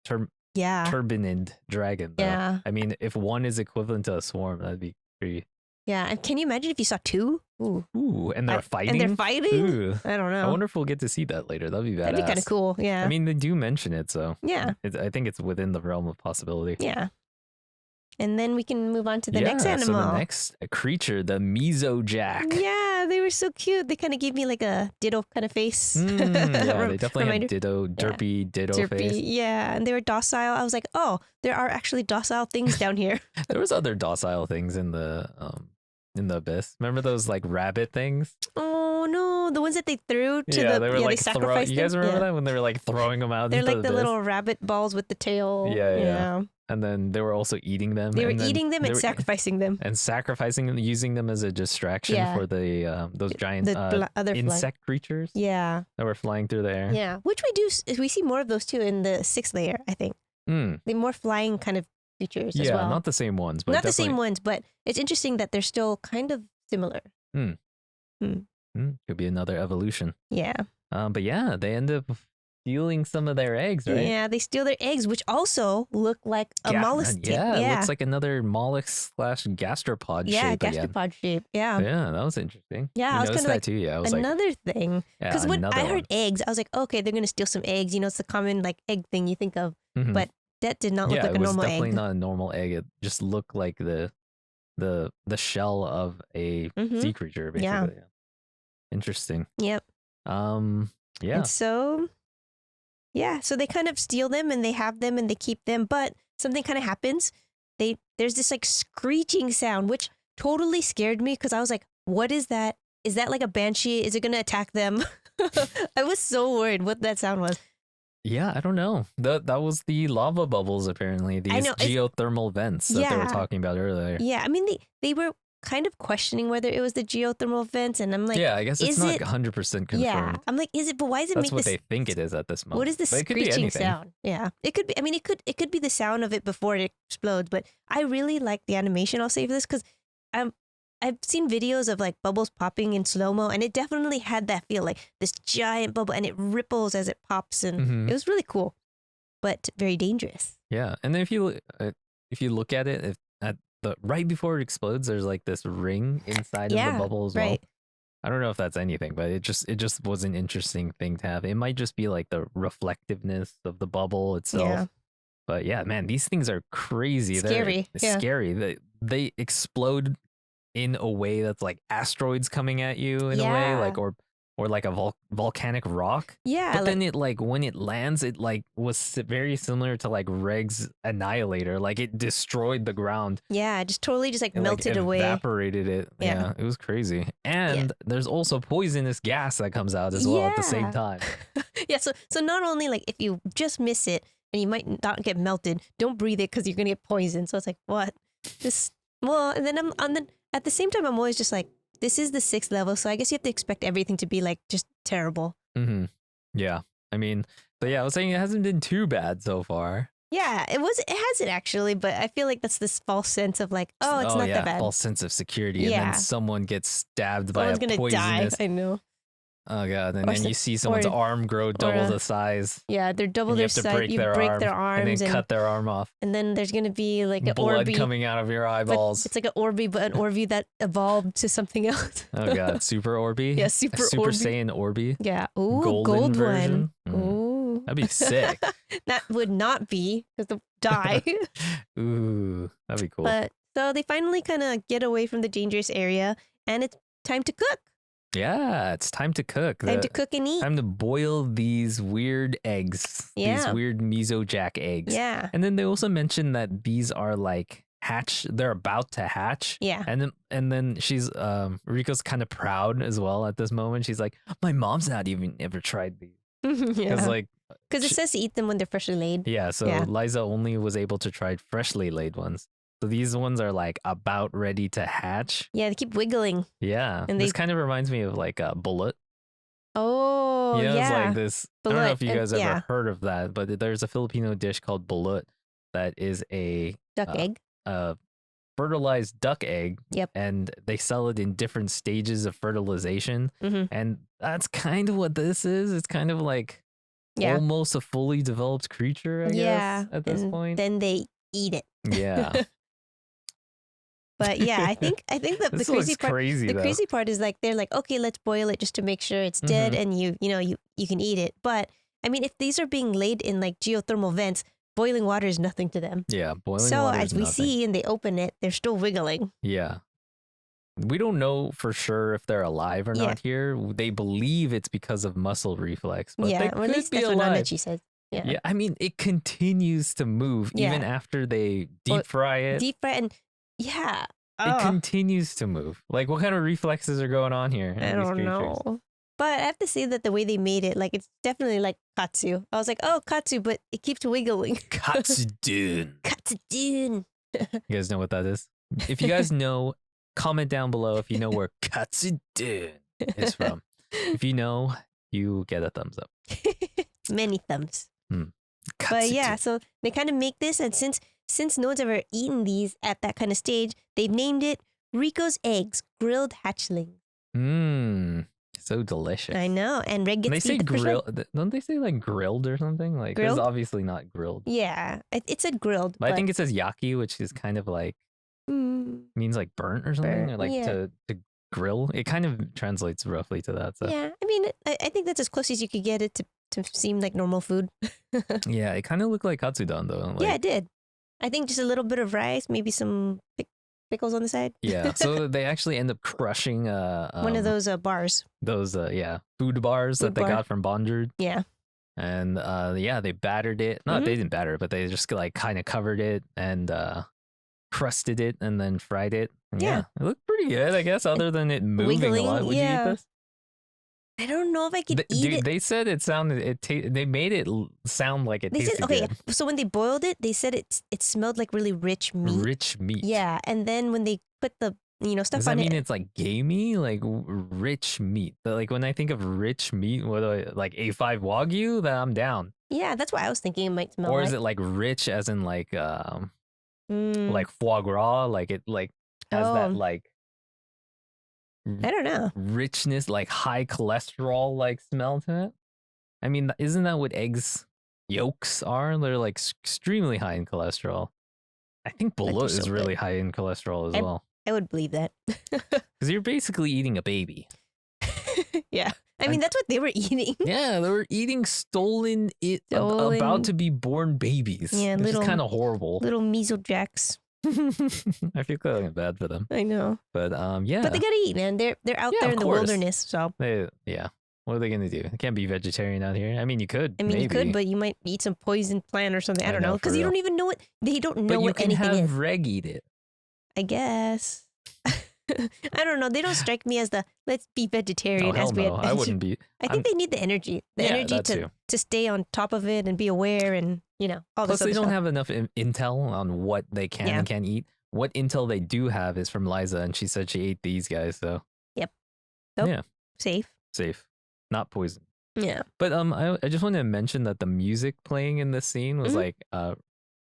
S1: Turbinid dragon. Though.
S2: Yeah.
S1: I mean, if one is equivalent to a swarm, that'd be pretty.
S2: Yeah. And can you imagine if you saw two?
S1: Ooh, and they're fighting?
S2: Ooh. I don't know.
S1: I wonder if we'll get to see that later. That'd be badass.
S2: That'd be kind of cool. Yeah.
S1: I mean, they do mention it, so.
S2: Yeah.
S1: I think it's within the realm of possibility.
S2: Yeah. And then we can move on to the next animal.
S1: So the next creature, the Mesojack.
S2: Yeah, they were so cute. They kind of gave me like a ditto kind of face.
S1: Yeah, they definitely had derpy ditto face.
S2: Yeah, and they were docile. I was like, oh, there are actually docile things down here.
S1: There was other docile things in the abyss. Remember those like rabbit things?
S2: Oh no, the ones that they threw to
S1: they were like
S2: they sacrificed.
S1: You guys remember that when they were like throwing them out?
S2: They're like
S1: the
S2: little rabbit balls with the tail.
S1: Yeah. And then they were also eating them.
S2: They were eating them and sacrificing them.
S1: And sacrificing them, using them as a distraction for the those giant
S2: other
S1: insect creatures.
S2: Yeah.
S1: That were flying through the air.
S2: Yeah, which we see more of those too in the 6th layer, I think. They're more flying kind of creatures as well.
S1: Yeah, not the same ones. But
S2: not the same ones, but it's interesting that they're still kind of similar.
S1: Could be another evolution.
S2: Yeah.
S1: But yeah, they end up stealing some of their eggs, right?
S2: Yeah, they steal their eggs, which also look like a mollusk.
S1: Yeah, it looks like another mollusk / gastropod shape.
S2: Yeah, gastropod shape. Yeah.
S1: Yeah, that was interesting.
S2: Yeah, I was kind of like,
S1: too. Yeah, I was
S2: another thing. Because when I heard eggs, I was like, okay, they're gonna steal some eggs. It's the common like egg thing you think of, but that did not look like a normal egg.
S1: It was definitely not a normal egg. It just looked like the shell of a sea creature, basically. Yeah. Interesting.
S2: Yep.
S1: Yeah.
S2: And so. Yeah, so they kind of steal them and they have them and they keep them, but something kind of happens. There's this like screeching sound, which totally scared me because I was like, what is that? is that like a banshee? Is it gonna attack them? I was so worried what that sound was.
S1: Yeah, I don't know. That was the lava bubbles, apparently. These
S2: know,
S1: geothermal vents that they were
S2: Yeah.
S1: talking about earlier.
S2: Yeah, I mean they were kind of questioning whether it was the geothermal vents, and I'm like,
S1: Yeah, I guess it's
S2: is
S1: not
S2: it-
S1: 100% confirmed.
S2: yeah, I'm like, is it? But why does it
S1: That's
S2: make
S1: what
S2: this?
S1: they think it is at this moment.
S2: What is this
S1: But it could be
S2: screeching
S1: anything.
S2: sound? Yeah, it could be. I mean, it could be the sound of it before it explodes. But I really like the animation. I'll say for this because I've seen videos of like bubbles popping in slow mo, and it definitely had that feel, like this giant bubble, and it ripples as it pops, and
S1: Mhm.
S2: it was really cool, but very dangerous.
S1: Yeah, and then if you look at it, at the right before it explodes, there's like this ring inside of the bubble as well.
S2: Right.
S1: I don't know if that's anything, but it just was an interesting thing to have. It might just be like the reflectiveness of the bubble itself.
S2: Yeah.
S1: But yeah, man, these things are crazy.
S2: Scary.
S1: They're
S2: Yeah.
S1: scary. They explode in a way that's like asteroids coming at you in a way, like or like a volcanic rock.
S2: Yeah.
S1: But then it like when it lands, it like was very similar to like Reg's Annihilator. Like it destroyed the ground.
S2: Yeah, just totally just like
S1: It,
S2: melted
S1: like,
S2: away.
S1: evaporated it.
S2: Yeah.
S1: It was crazy. And there's also poisonous gas that comes out as well at the same
S2: Yeah.
S1: time.
S2: Yeah, so not only like if you just miss it and you might not get melted, don't breathe it because you're gonna get poisoned. So it's like, what? Just and then at the same time I'm always just like, this is the 6th level, so I guess you have to expect everything to be like just terrible.
S1: Mm-hmm. Yeah. I mean, so yeah, I was saying it hasn't been too bad so far.
S2: Yeah, it hasn't actually, but I feel like that's this false sense of like, oh, it's not that bad.
S1: False sense of security, and
S2: Yeah.
S1: then someone gets stabbed
S2: Someone's
S1: by a
S2: gonna
S1: poisonous.
S2: die. I know.
S1: Oh god! And
S2: Or
S1: then
S2: so-
S1: you see someone's
S2: or-
S1: arm grow double the size.
S2: Yeah, they're double
S1: And you
S2: their
S1: have to
S2: size.
S1: break
S2: You
S1: their
S2: break
S1: arm,
S2: their arms,
S1: and then cut their arm off.
S2: and then there's gonna be like an
S1: Blood
S2: Orby.
S1: coming out of your
S2: But
S1: eyeballs.
S2: it's like an Orby, but an Orby that evolved to something else.
S1: Oh god! Super Orby.
S2: Yeah,
S1: A
S2: Super
S1: Super
S2: Orby.
S1: Saiyan Orby.
S2: Yeah. Ooh,
S1: Golden
S2: gold
S1: version.
S2: one.
S1: Mm.
S2: Ooh.
S1: That'd be sick.
S2: That would not be because they'll die.
S1: Ooh, that'd be cool.
S2: But so they finally kind of get away from the dangerous area, and it's time to cook.
S1: Yeah, it's time to cook.
S2: Time to cook and eat.
S1: Time to boil these weird eggs. These
S2: Yeah.
S1: weird miso jack eggs.
S2: Yeah.
S1: And then they also mentioned that these are like they're about to hatch.
S2: Yeah.
S1: And then she's Riko's kind of proud as well at this moment. She's like, my mom's not even ever tried these. Because
S2: Yeah.
S1: like
S2: Because it says to eat them when they're freshly laid.
S1: yeah, so
S2: Yeah.
S1: Liza only was able to try freshly laid ones. So these ones are like about ready to hatch.
S2: Yeah, they keep wiggling.
S1: Yeah.
S2: And
S1: this
S2: they-
S1: kind of reminds me of like a bullet.
S2: Oh,
S1: You know, it's
S2: yeah.
S1: like this. I don't know
S2: Balut,
S1: if you
S2: and-
S1: guys ever
S2: yeah.
S1: heard of that, but there's a Filipino dish called balut that is a
S2: Duck egg.
S1: fertilized duck egg.
S2: Yep.
S1: And they sell it in different stages of fertilization.
S2: Mm-hmm.
S1: And that's kind of what this is. It's kind of like
S2: Yeah.
S1: almost a fully developed creature, I
S2: Yeah.
S1: guess, at this
S2: and
S1: point.
S2: Then they eat it.
S1: Yeah.
S2: But yeah, I think that the
S1: This
S2: crazy
S1: looks
S2: part.
S1: crazy,
S2: The
S1: though.
S2: crazy part is like they're like, okay, let's boil it just to make sure it's dead,
S1: Mhm.
S2: and you can eat it. But I mean, if these are being laid in like geothermal vents, boiling water is nothing to them.
S1: Yeah, boiling
S2: So
S1: water
S2: as
S1: is
S2: we
S1: nothing.
S2: see, and they open it, they're still wiggling.
S1: Yeah. We don't know for sure if they're alive or
S2: Yeah.
S1: not here. They believe it's because of muscle reflex, but
S2: yeah,
S1: they
S2: or at
S1: could
S2: least
S1: be
S2: that's what
S1: alive.
S2: Nanachi says. Yeah.
S1: Yeah, I mean, it continues to move even
S2: Yeah.
S1: after they
S2: Well,
S1: deep fry it.
S2: Deep fry and yeah.
S1: It
S2: Oh,
S1: continues to move. Like, what kind of reflexes are going on here? in
S2: I
S1: these
S2: don't
S1: creatures?
S2: know. But I have to say that the way they made it, like it's definitely like Katsu. I was like, oh, Katsu, but it keeps wiggling.
S1: Katsudon.
S2: Katsu-dun.
S1: You guys know what that is? If you guys know, comment down below if you know where Katsudon is from. If you know, you get a thumbs up.
S2: Many thumbs. But
S1: Katsudon.
S2: yeah, so they kind of make this, and since no one's ever eaten these at that kind of stage, they've named it Rico's Eggs Grilled Hatchling.
S1: Mmm, so delicious.
S2: I know, and Red
S1: And
S2: gets
S1: they
S2: to
S1: say
S2: eat the fish
S1: grill. Don't they say like grilled or something? Like
S2: Grilled?
S1: it's obviously not grilled.
S2: Yeah, it said grilled,
S1: But I think it says yaki, which is kind of like
S2: Mm,
S1: means like burnt or something,
S2: Burnt,
S1: or like
S2: yeah.
S1: to grill. It kind of translates roughly to that. So
S2: yeah. I mean, I think that's as close as you could get it to seem like normal food.
S1: yeah, it kind of looked like katsudon though. Like,
S2: Yeah, it did. I think just a little bit of rice, maybe some pickles on the side.
S1: yeah. So they actually end up crushing
S2: One of those bars.
S1: those food bars that
S2: Food
S1: they
S2: bar.
S1: got from Bonjard.
S2: Yeah.
S1: And yeah, they battered it. No,
S2: Mhm.
S1: they didn't batter it, but they just like kind of covered it and crusted it and then fried it. And
S2: Yeah.
S1: it looked pretty good, I guess, other than it moving
S2: wiggling,
S1: a lot. Would you eat this?
S2: I don't know if I could eat
S1: Dude,
S2: it.
S1: they said it sounded they made it sound like it
S2: They
S1: tasted
S2: said okay.
S1: good.
S2: So when they boiled it, they said it smelled like really rich meat.
S1: Rich meat.
S2: Yeah, and then when they put the stuff
S1: Does that
S2: on
S1: mean
S2: it,
S1: it's like gamey, like rich meat? But like when I think of rich meat, what do I like A5 Wagyu? Then I'm down.
S2: yeah, that's what I was thinking it might smell
S1: Or
S2: like.
S1: is it like rich as in like
S2: like
S1: foie gras? Like it like has that like
S2: I don't know.
S1: richness, like high cholesterol like smell to it. I mean, isn't that what eggs yolks are? They're like extremely high in cholesterol. I think balut is
S2: so
S1: really high in cholesterol as well.
S2: I would believe that.
S1: Because you're basically eating a baby.
S2: Yeah. I mean, that's what they were eating.
S1: Yeah, they were eating stolen, about to be born babies.
S2: Yeah,
S1: which
S2: little-
S1: is kind of horrible.
S2: Little measle jacks.
S1: I feel kind of bad for them.
S2: I know.
S1: But yeah.
S2: But they gotta eat, man. They're out
S1: Yeah,
S2: there
S1: of
S2: in the
S1: course.
S2: wilderness, so
S1: What are they gonna do? They can't be vegetarian out here. I mean, you could.
S2: I mean,
S1: maybe.
S2: you could, but you might eat some poison plant or something. I
S1: I
S2: don't
S1: know,
S2: know,
S1: for
S2: because you
S1: real.
S2: don't even know what they don't know
S1: But you
S2: what
S1: can
S2: anything
S1: have
S2: is.
S1: Reg eat it.
S2: I guess. I don't know. They don't strike me as the let's be vegetarian
S1: Oh, hell
S2: as we
S1: no. I wouldn't be.
S2: I think they need the energy,
S1: Yeah, that too.
S2: to stay on top of it and be aware and all
S1: Plus,
S2: this other
S1: they don't
S2: stuff.
S1: have enough intel on what they can
S2: Yeah.
S1: and can't eat. What intel they do have is from Liza, and she said she ate these guys, so
S2: Nope.
S1: yeah,
S2: Safe.
S1: safe, not poison.
S2: Yeah.
S1: But I just wanted to mention that the music playing in this scene was
S2: Mhm.
S1: like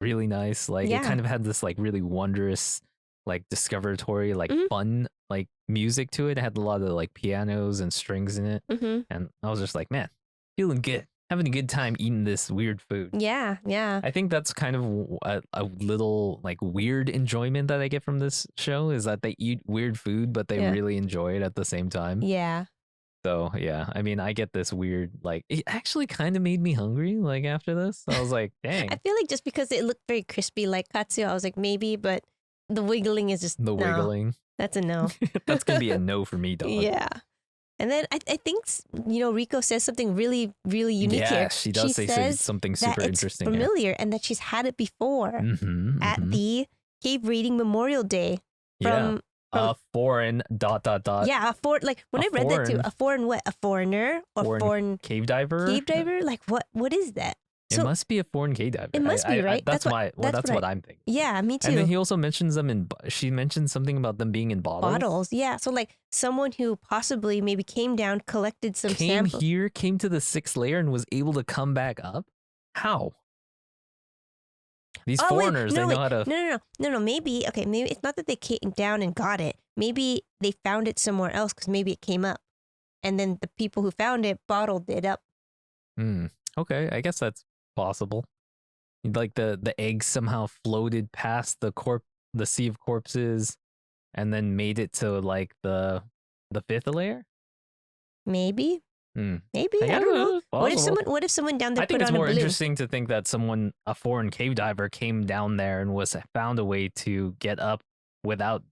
S1: really nice. Like
S2: Yeah.
S1: it kind of had this like really wondrous, like discoveratory, like
S2: Mhm.
S1: fun, like music to it. It had a lot of like pianos and strings in it,
S2: Mm-hmm.
S1: and I was just like, man, feeling good, having a good time eating this weird food.
S2: Yeah. Yeah.
S1: I think that's kind of a little like weird enjoyment that I get from this show is that they eat weird food, but they
S2: Yeah.
S1: really enjoy it at the same time.
S2: Yeah.
S1: So yeah, I mean, I get this weird like it actually kind of made me hungry. Like after this, I was like, dang,
S2: I feel like just because it looked very crispy like katsu, I was like maybe, but the wiggling is just
S1: the
S2: no.
S1: wiggling.
S2: That's a no.
S1: That's gonna be a no for me, dog.
S2: Yeah. And then I think Rico says something really really unique
S1: yeah,
S2: here.
S1: she does say something
S2: that
S1: super
S2: it's
S1: interesting. here.
S2: familiar and that she's had it before at the Cave Raiding Memorial Day from
S1: a foreign ...
S2: yeah, when
S1: a
S2: I read that too,
S1: foreign-
S2: a foreign what? A foreigner or foreign
S1: cave diver.
S2: cave diver? Like what is that?
S1: It must be a foreign cave diver.
S2: It must be, right?
S1: That's
S2: That's
S1: what
S2: what
S1: I'm thinking.
S2: Yeah, me too.
S1: And then he also mentions them in. She mentioned something about them being in bottles.
S2: Yeah. So like someone who possibly maybe came down, collected some samples.
S1: Came to the 6th layer, and was able to come back up. How? These foreigners, they know how to.
S2: No. Maybe it's not that they came down and got it. Maybe they found it somewhere else because maybe it came up, and then the people who found it bottled it up.
S1: Okay, I guess that's possible. Like the eggs somehow floated past the sea of corpses, and then made it to like the 5th layer.
S2: Maybe. Maybe
S1: I
S2: I don't know.
S1: possible.
S2: What if someone down there
S1: I think
S2: put
S1: it's
S2: on
S1: more
S2: a balloon?
S1: interesting to think that a foreign cave diver came down there and found a way to get up without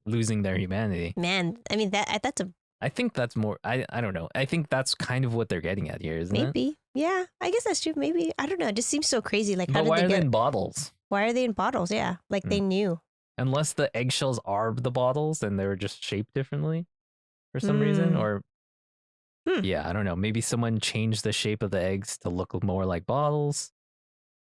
S1: losing their humanity.
S2: Man, I mean that's a
S1: I think that's more. I don't know. I think that's kind of what they're getting at here, isn't it?
S2: maybe. Yeah, I guess that's true. Maybe I don't know. It just seems so crazy. Like, how
S1: But
S2: did
S1: why
S2: they
S1: are they
S2: get?
S1: in bottles?
S2: Why are they in bottles? Yeah, like they knew.
S1: Unless the eggshells are the bottles and they were just shaped differently for some reason, or yeah, I don't know. Maybe someone changed the shape of the eggs to look more like bottles.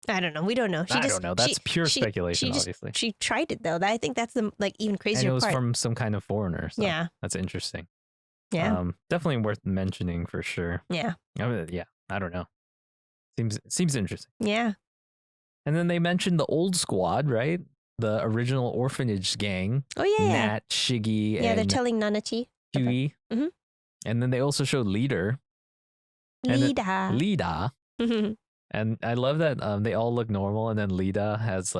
S2: I don't know. We don't know.
S1: I don't know. That's pure speculation, obviously.
S2: She tried it though. I think that's the even
S1: And
S2: crazier
S1: it was
S2: part.
S1: from some kind of foreigner. So
S2: Yeah.
S1: that's interesting.
S2: Yeah.
S1: Definitely worth mentioning for sure.
S2: Yeah.
S1: I mean, yeah, I don't know. Seems interesting.
S2: Yeah.
S1: And then they mentioned the old squad, right? The original orphanage gang.
S2: Oh yeah. Yeah.
S1: Nat, Shiggy,
S2: Yeah. They're
S1: and
S2: telling Nanachi.
S1: Huey.
S2: Mhm.
S1: And then they also showed Leader. And then-
S2: Lida.
S1: Lida.
S2: Mhm.
S1: And I love that they all look normal, and then Lida has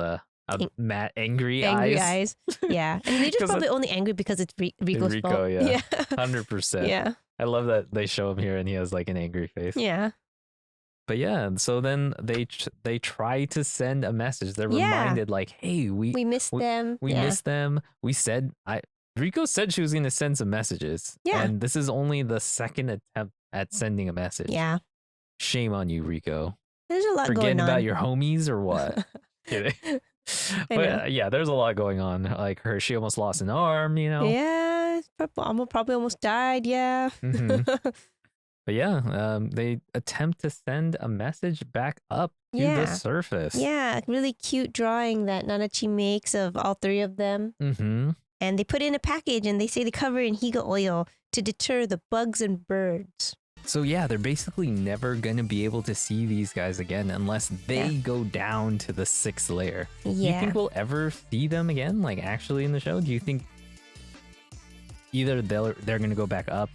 S1: angry
S2: Angry
S1: eyes.
S2: eyes. Yeah. And Lida's
S1: 'Cause
S2: probably only angry because it's Rico's
S1: Rico,
S2: fault.
S1: yeah.
S2: Yeah.
S1: 100%.
S2: Yeah.
S1: I love that they show him here and he has like an angry face.
S2: Yeah.
S1: But yeah, and so then they try to send a message. They're
S2: Yeah.
S1: reminded like, hey, we
S2: missed them.
S1: we
S2: Yeah.
S1: missed them. We said Rico said she was going to send some messages.
S2: Yeah.
S1: And this is only the second attempt at sending a message.
S2: Yeah.
S1: Shame on you, Rico.
S2: There's a lot
S1: Forgetting
S2: going on.
S1: about your homies or what? Kidding.
S2: I
S1: But
S2: know.
S1: yeah, there's a lot going on. Like she almost lost an arm, you know.
S2: Yeah, probably almost died. Yeah.
S1: Hmm. But yeah, they attempt to send a message back up to the
S2: Yeah.
S1: surface.
S2: Yeah, really cute drawing that Nanachi makes of all three of them.
S1: Mm-hmm.
S2: And they put it in a package and they say they cover it in Higa oil to deter the bugs and birds.
S1: So yeah, they're basically never gonna be able to see these guys again unless they go down to the 6th layer.
S2: Yeah.
S1: Do you think we'll ever see them again, like actually in the show? Do you think either they're gonna go back up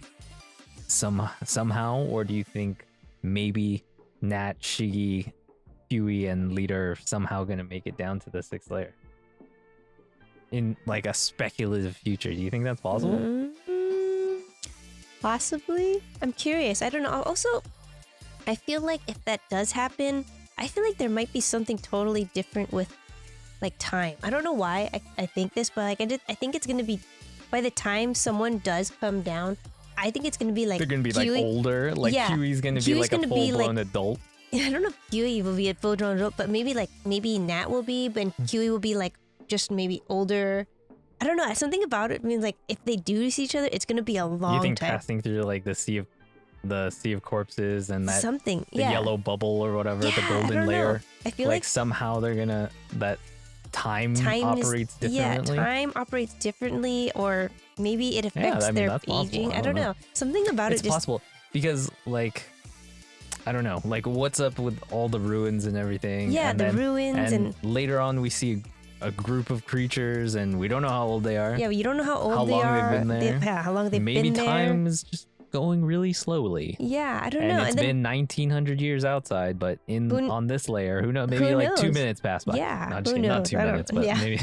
S1: somehow, or do you think maybe Nat, Shiggy, Huey, and Leader are somehow gonna make it down to the 6th layer? In like a speculative future, do you think that's possible?
S2: Possibly. I'm curious. I don't know. Also, I feel like if that does happen, I feel like there might be something totally different with like time. I don't know why I think this, but like I think it's gonna be by the time someone does come down, I think it's gonna be like
S1: They're gonna be
S2: Huey,
S1: like older. Like
S2: yeah,
S1: Huey's gonna be
S2: Huey's
S1: like a
S2: gonna be,
S1: full blown
S2: like-
S1: adult.
S2: I don't know if Huey will be a full grown adult, but maybe Nat will be, but Huey will be like just maybe older. I don't know. Something about it means like if they do see each other, it's gonna be a long
S1: You think
S2: time.
S1: passing through like the sea of corpses and that
S2: Something,
S1: the
S2: yeah.
S1: yellow bubble or whatever, the
S2: Yeah, I
S1: golden
S2: don't know.
S1: layer,
S2: I feel
S1: like somehow they're gonna that time operates differently.
S2: Yeah, time operates differently, or maybe it affects
S1: I mean,
S2: their
S1: that's possible.
S2: aging.
S1: I
S2: I
S1: don't
S2: don't know. Something about
S1: It's
S2: it just
S1: possible because like I don't know, like what's up with all the ruins and everything.
S2: yeah,
S1: and
S2: the
S1: then,
S2: ruins and
S1: later on we see a group of creatures and we don't know how old they are.
S2: yeah, you don't know how old
S1: How
S2: they
S1: long they've
S2: are.
S1: been there.
S2: Yeah, how long they've
S1: Maybe
S2: been there.
S1: time is just going really slowly.
S2: Yeah, I don't
S1: And
S2: know.
S1: it's
S2: And then
S1: been 1900 years outside, but on this layer, who knows? Maybe
S2: who
S1: like 2
S2: knows?
S1: minutes pass by.
S2: Yeah,
S1: not,
S2: who
S1: just kidding, not
S2: knows?
S1: 2
S2: I don't-
S1: minutes, but
S2: yeah.
S1: maybe.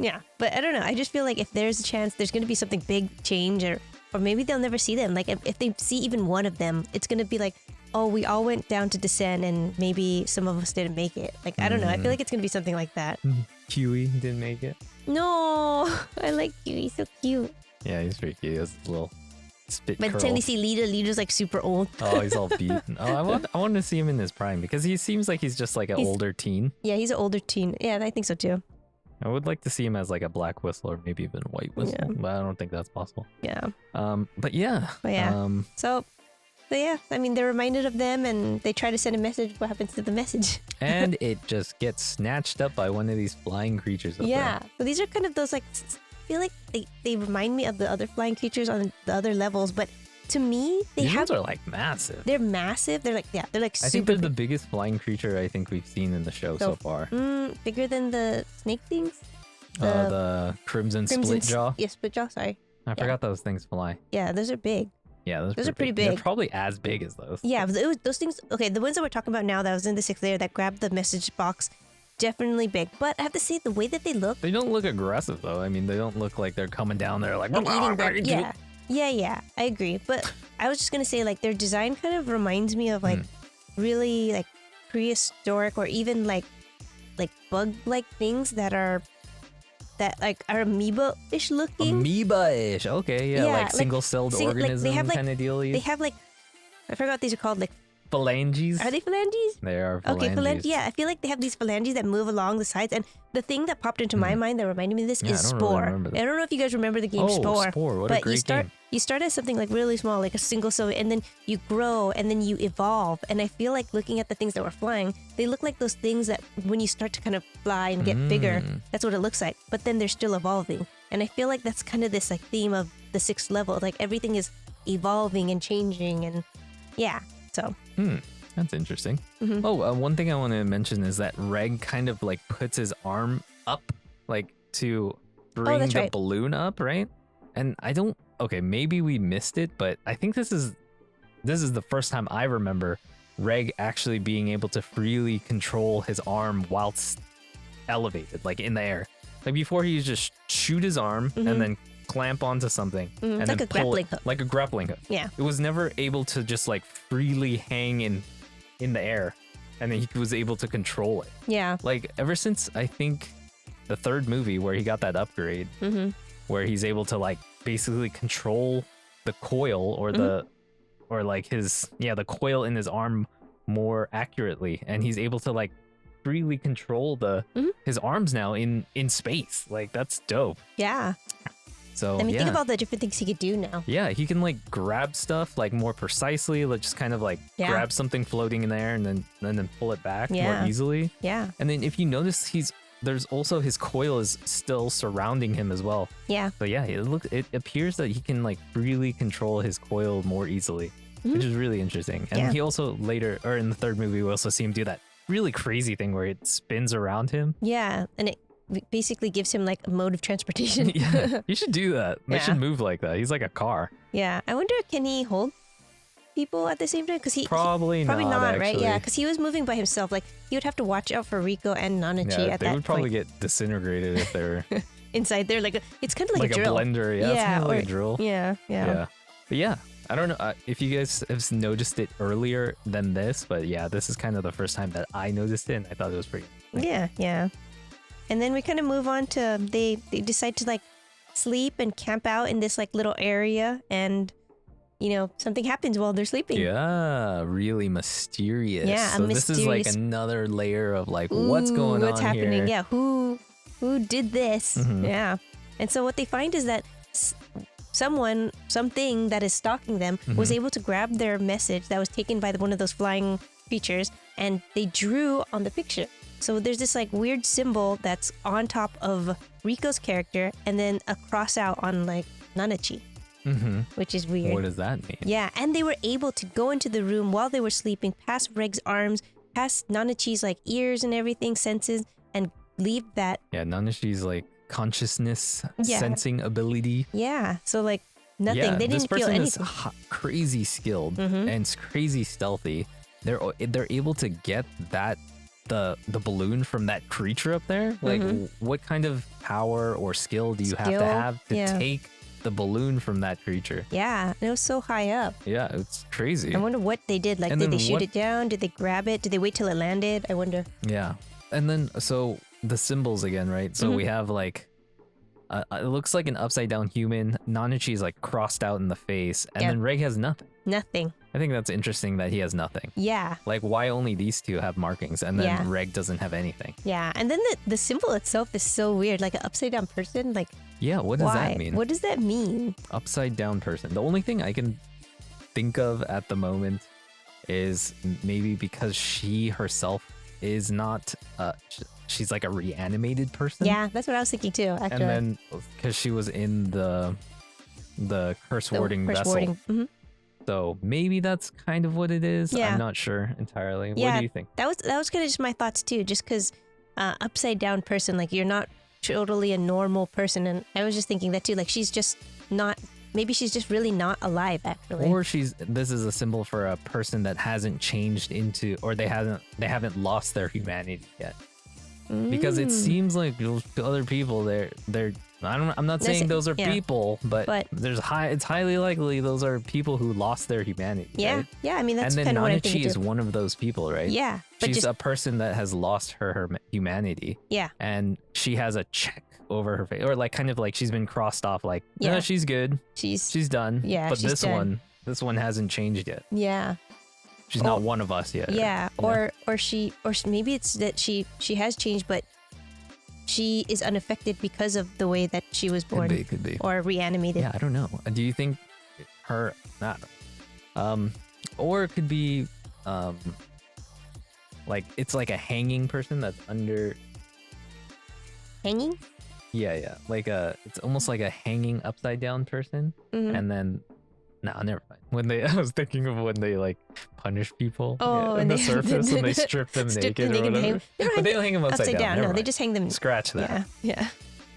S2: yeah, but I don't know. I just feel like if there's a chance, there's gonna be something big change, or maybe they'll never see them. Like if they see even one of them, it's gonna be like, oh, we all went down to descend, and maybe some of us didn't make it. Like I don't know. I feel like it's gonna be something like that.
S1: Huey didn't make it.
S2: No, I like you. He's so cute.
S1: Yeah, he's pretty cute. His little spit
S2: By the
S1: curl.
S2: time we see Leader's like super old.
S1: Oh, he's all beaten. Oh, I want to see him in his prime because he seems like he's just like an older teen.
S2: Yeah, he's an older teen. Yeah, I think so too.
S1: I would like to see him as like a black whistle or maybe even a white whistle,
S2: Yeah.
S1: but I don't think that's possible.
S2: Yeah.
S1: But yeah.
S2: So yeah, I mean, they're reminded of them and they try to send a message. What happens to the message?
S1: And it just gets snatched up by one of these flying creatures up
S2: Yeah.
S1: there.
S2: So these are kind of those like, I feel like they remind me of the other flying creatures on the other levels, but to me,
S1: These ones are like massive.
S2: they're massive. They're like, yeah, they're like
S1: I think
S2: super
S1: they're the biggest flying creature I think we've seen in the show so far.
S2: bigger than the snake things.
S1: The crimson split jaw.
S2: Yeah, split jaw, sorry.
S1: I forgot those things fly.
S2: Yeah, those are big.
S1: Yeah,
S2: Those are pretty
S1: They're
S2: big.
S1: probably as big as those.
S2: Yeah, but those things, okay, the ones that we're talking about now that was in the 6th layer that grabbed the message box, definitely big. But I have to say, the way that they look,
S1: They don't look aggressive though. I mean, they don't look like they're coming down there like
S2: and eating them. Yeah, I agree. But I was just gonna say, like, their design kind of reminds me of like really like prehistoric or even like bug-like things that are amoeba-ish looking.
S1: Amoeba-ish. Okay, yeah,
S2: Yeah,
S1: like
S2: like
S1: single-celled
S2: like, they
S1: organism
S2: have, like-
S1: kind of deal.
S2: They have like, I forgot what these are called. Like,
S1: Phalanges.
S2: are they phalanges?
S1: They are phalanges.
S2: Okay, phalanges. Yeah, I feel like they have these phalanges that move along the sides. And the thing that popped into my mind that reminded me of this
S1: Yeah,
S2: is
S1: I don't really
S2: Spore.
S1: remember that.
S2: I don't know if you guys remember the game
S1: Oh,
S2: Spore.
S1: Spore, what a
S2: but
S1: great game.
S2: you start as something like really small, like a single cell, and then you grow and then you evolve. And I feel like looking at the things that were flying, they look like those things that when you start to kind of fly and get bigger, that's what it looks like. But then they're still evolving. And I feel like that's kind of this like theme of the 6th level. Like everything is evolving and changing, and yeah. So
S1: That's interesting.
S2: Mm-hmm.
S1: Oh, one thing I want to mention is that Reg kind of like puts his arm up, like to bring
S2: that's
S1: the
S2: right.
S1: balloon up, right? And I don't. Okay, maybe we missed it, but I think this is the first time I remember Reg actually being able to freely control his arm whilst elevated, like in the air. Like before, he used to just shoot his arm and then clamp onto something and
S2: It's
S1: then
S2: like a
S1: pull
S2: grappling
S1: it,
S2: hook.
S1: like a grappling hook.
S2: Yeah.
S1: It was never able to just like freely hang in the air, and then he was able to control it.
S2: Yeah.
S1: Like ever since I think the 3rd movie where he got that upgrade, where he's able to like basically control the coil or the or like the coil in his arm more accurately, and he's able to like freely control his arms now in space. Like that's dope.
S2: Yeah.
S1: So
S2: I mean,
S1: yeah.
S2: think about the different things he could do now.
S1: Yeah, he can like grab stuff like more precisely, like just kind of like grab something floating in there and then pull it back more easily.
S2: Yeah.
S1: And then if you notice, there's also his coil is still surrounding him as well.
S2: Yeah.
S1: So yeah, it appears that he can like freely control his coil more easily, which is really interesting. And he also later, or in the third movie, we also see him do that really crazy thing where it spins around him.
S2: Yeah, and it basically gives him like a mode of transportation.
S1: Yeah, you should do that. They should move like that. He's like a car.
S2: Yeah, I wonder, can he hold people at the same time? Because
S1: probably not,
S2: right?
S1: actually.
S2: Yeah, because he was moving by himself. Like he would have to watch out for Rico and Nanachi at that point.
S1: They would probably get disintegrated if they're
S2: inside there. Like it's kind of like a drill.
S1: Blender. Yeah, it's kind of like a drill.
S2: Yeah.
S1: But yeah, I don't know if you guys have noticed it earlier than this, but yeah, this is kind of the first time that I noticed it, and I thought it was pretty.
S2: Yeah. And then we kind of move on to they decide to like sleep and camp out in this like little area, and something happens while they're sleeping.
S1: Yeah, really mysterious.
S2: Yeah,
S1: so this is like another layer of like what's going on
S2: what's happening
S1: here.
S2: Yeah, who did this?
S1: Mm-hmm.
S2: Yeah. And so what they find is that something that is stalking them was able to grab their message that was taken by one of those flying creatures, and they drew on the picture. So there's this like weird symbol that's on top of Rico's character, and then a cross out on like Nanachi, which is weird.
S1: What does that mean?
S2: Yeah, and they were able to go into the room while they were sleeping, past Reg's arms, past Nanachi's like ears and everything, senses, and leave that.
S1: Yeah, Nanachi's like consciousness sensing ability.
S2: Yeah, so like nothing. They didn't feel anything.
S1: This person is crazy skilled and crazy stealthy. They're able to get that the balloon from that creature up there. Like what kind of power or skill do you have to take the balloon from that creature?
S2: Yeah, it was so high up.
S1: Yeah, it's crazy.
S2: I wonder what they did. Like, did they shoot it down? Did they grab it? Did they wait till it landed? I wonder.
S1: Yeah, and then so the symbols again, right? So we have like it looks like an upside down human. Nanachi's like crossed out in the face, and then Reg has nothing.
S2: Nothing.
S1: I think that's interesting that he has nothing.
S2: Yeah.
S1: Like, why only these two have markings, and then Reg doesn't have anything?
S2: Yeah, and then the symbol itself is so weird, like an upside down person. Like,
S1: yeah, what does that mean?
S2: What does that mean?
S1: Upside down person. The only thing I can think of at the moment is maybe because she herself is not she's like a reanimated person.
S2: Yeah, that's what I was thinking too, actually.
S1: And then because she was in the curse warding vessel. So maybe that's kind of what it is.
S2: Yeah.
S1: I'm not sure entirely.
S2: Yeah,
S1: what do you think?
S2: That was kind of just my thoughts too, just because upside down person, like you're not totally a normal person. And I was just thinking that too, like she's just not, maybe she's just really not alive actually.
S1: Or this is a symbol for a person that hasn't changed into, or they haven't lost their humanity yet. Because it seems like those other people, I'm not saying those are people, but it's highly likely those are people who lost their humanity.
S2: Yeah,
S1: right?
S2: yeah. I mean, that's
S1: kind
S2: of what I'm thinking.
S1: And then Nanachi is one of those people, right?
S2: Yeah,
S1: she's a person that has lost her humanity.
S2: Yeah,
S1: and she has a check over her face, or like kind of like she's been crossed off. Like, yeah, she's good. She's done.
S2: Yeah,
S1: but this one hasn't changed yet.
S2: Yeah.
S1: She's not one of us yet.
S2: Yeah, or maybe it's that she has changed, but she is unaffected because of the way that she was born.
S1: Could be.
S2: Or reanimated.
S1: Yeah, I don't know. Do you think or it could be like it's like a hanging person that's under
S2: hanging?
S1: Yeah. Like it's almost like a hanging upside down person, and then never mind. I was thinking of when they like punish people in the surface and they strip them naked or whatever. But they don't hang them upside down.
S2: No, they just hang them.
S1: Scratch that.
S2: Yeah.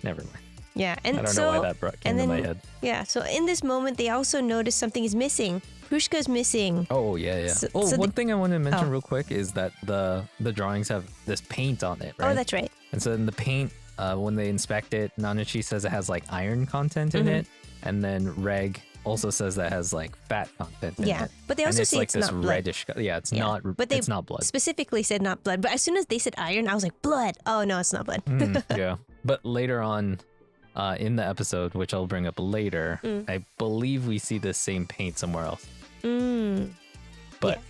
S1: Never mind.
S2: Yeah, and
S1: I don't know why that came to my head.
S2: Yeah, so in this moment, they also notice something is missing. Prushka's missing.
S1: Oh yeah. One thing I want to mention real quick is that the drawings have this paint on it, right?
S2: Oh, that's right.
S1: And so in the paint, when they inspect it, Nanachi says it has like iron content in it, and then Reg also says that has like fat content in it.
S2: But they also say
S1: like
S2: it's
S1: this
S2: not blood.
S1: reddish. Yeah, it's not. But it's not blood.
S2: Specifically said not blood. But as soon as they said iron, I was like, blood. Oh no, it's not blood.
S1: Yeah. But later on, in the episode, which I'll bring up later, I believe we see the same paint somewhere else. But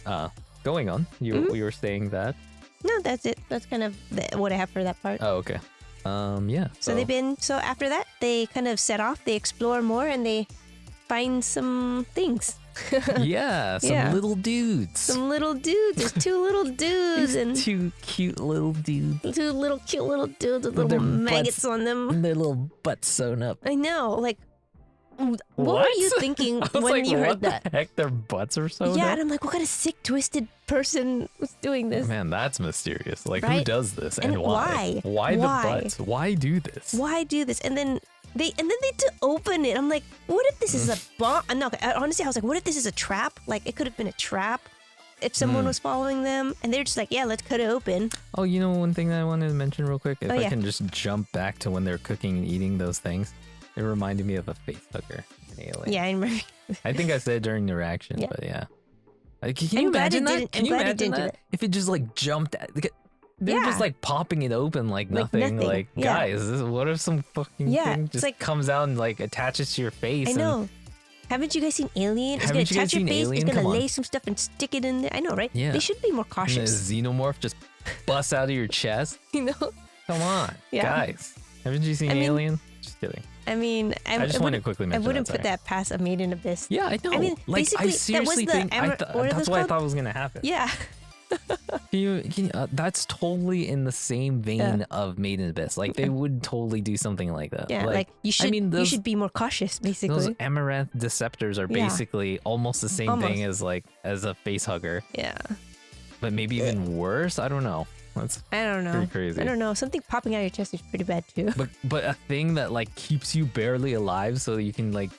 S1: going on, you were saying that.
S2: No, that's it. That's kind of what I have for that part.
S1: Oh, okay. Yeah.
S2: So so after that, they kind of set off, they explore more, and they find some things.
S1: Yeah, some little dudes.
S2: Some little dudes. There's two little dudes and
S1: two cute little dudes.
S2: Two little cute little dudes with little maggots on them.
S1: Their little butts sewn up.
S2: I know. Like, what were you thinking when you heard that?
S1: What the heck? Their butts are sewn up?
S2: Yeah, and I'm like, what kind of sick, twisted person was doing this?
S1: Man, that's mysterious. Like,
S2: right?
S1: who does this
S2: and
S1: why? Why the butts? Why do this?
S2: Why do this? And then they to open it. I'm like, what if this is a bomb? No, honestly, I was like, what if this is a trap? Like, it could have been a trap if someone was following them, and they're just like, yeah, let's cut it open.
S1: Oh, you know, one thing that I wanted to mention real quick, if I can just jump back to when they're cooking and eating those things, it reminded me of a face hugger in Alien.
S2: Yeah, I remember.
S1: I think I said it during the reaction, but yeah. Can you
S2: I'm
S1: imagine
S2: glad
S1: that? Can you imagine that? If it just like jumped at, they're just like popping it open like nothing. Like, guys, what if some fucking thing just like, comes out and like attaches to your face?
S2: I know. Haven't you guys seen Alien? It's gonna attach your face. Alien? It's gonna lay some stuff and stick it in there. I know, right?
S1: Yeah.
S2: They should be more cautious.
S1: And the xenomorph just busts out of your chest.
S2: You know?
S1: Come on, guys. Haven't you seen Alien? Just kidding.
S2: I mean,
S1: I just want to quickly mention
S2: I wouldn't put that past a Made in Abyss.
S1: Yeah, I know. I mean, like, I seriously think that's what I thought was gonna happen.
S2: Yeah.
S1: That's totally in the same vein of Made in Abyss. Like, they would totally do something like that.
S2: Yeah, like you should. You should be more cautious, basically.
S1: Those amaranth deceptors are basically almost the same thing as a face hugger.
S2: Yeah.
S1: But maybe even worse. I don't know.
S2: I don't know.
S1: Pretty crazy.
S2: I don't know. Something popping out of your chest is pretty bad too.
S1: But a thing that like keeps you barely alive, so you can like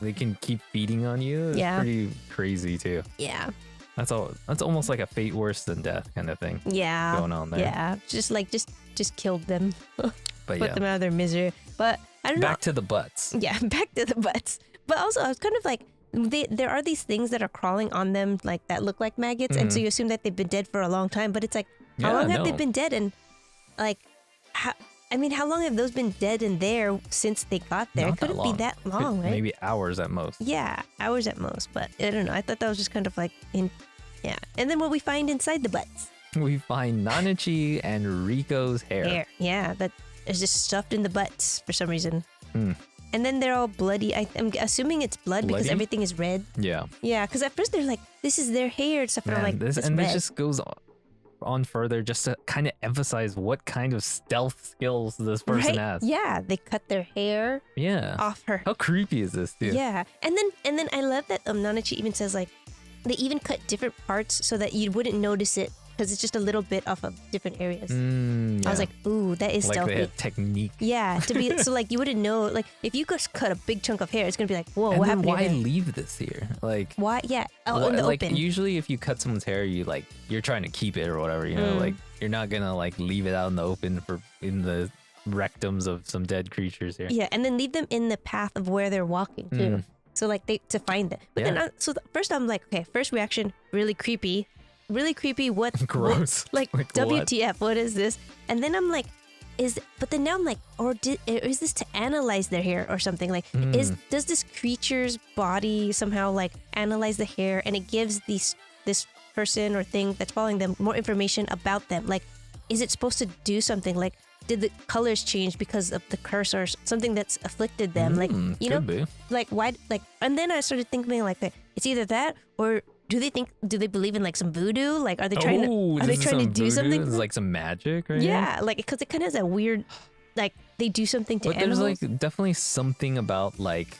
S1: they can keep feeding on you. Is pretty crazy too.
S2: Yeah.
S1: That's almost like a fate worse than death kind of thing.
S2: Yeah.
S1: Going on there.
S2: Yeah. Just killed them.
S1: But
S2: Put them out of their misery. But I don't know.
S1: Back to the butts.
S2: Yeah, back to the butts. But also, I was kind of like, there are these things that are crawling on them, like that look like maggots, and so you assume that they've been dead for a long time. But it's like, how long have they been dead? And like, how long have those been dead in there since they got there? It couldn't be that long, right?
S1: Maybe hours at most.
S2: Yeah, hours at most. But I don't know. I thought that was just kind of like yeah. And then what we find inside the butts?
S1: We find Nanachi and Rico's hair.
S2: Yeah, that is just stuffed in the butts for some reason. And then they're all bloody. I'm assuming it's blood because everything is red.
S1: Yeah.
S2: Yeah, because at first they're like, this is their hair and stuff. And I'm like, this
S1: just goes on further just to kind of emphasize what kind of stealth skills this person has.
S2: Yeah, they cut their hair off her.
S1: How creepy is this, dude?
S2: Yeah. And then I love that Nanachi even says like, they even cut different parts so that you wouldn't notice it because it's just a little bit off of different areas. I was like, ooh, that is stealthy.
S1: Like they have technique.
S2: Yeah, to be so like you wouldn't know. Like if you just cut a big chunk of hair, it's gonna be like, whoa,
S1: and
S2: what
S1: then
S2: happened?
S1: Why leave this here? Like
S2: why? Yeah, in the open.
S1: Usually, if you cut someone's hair, you're trying to keep it or whatever. You know, like you're not gonna like leave it out in the open in the rectums of some dead creatures here.
S2: Yeah, and then leave them in the path of where they're walking too. So like to find them. But then first I'm like, okay, first reaction, really creepy. What?
S1: Gross.
S2: Like WTF? What is this? And then I'm like, but then now I'm like, is this to analyze their hair or something? Like, does this creature's body somehow like analyze the hair and it gives this person or thing that's following them more information about them? Like, is it supposed to do something? Like, did the colors change because of the curse or something that's afflicted them? Like, you know, like why? Like, and then I started thinking like, it's either that or do they believe in like some voodoo? Like, are they trying to do something?
S1: It's like some magic, right?
S2: Yeah, like because it kind of has a weird, like they do something to animals.
S1: There's like definitely something about like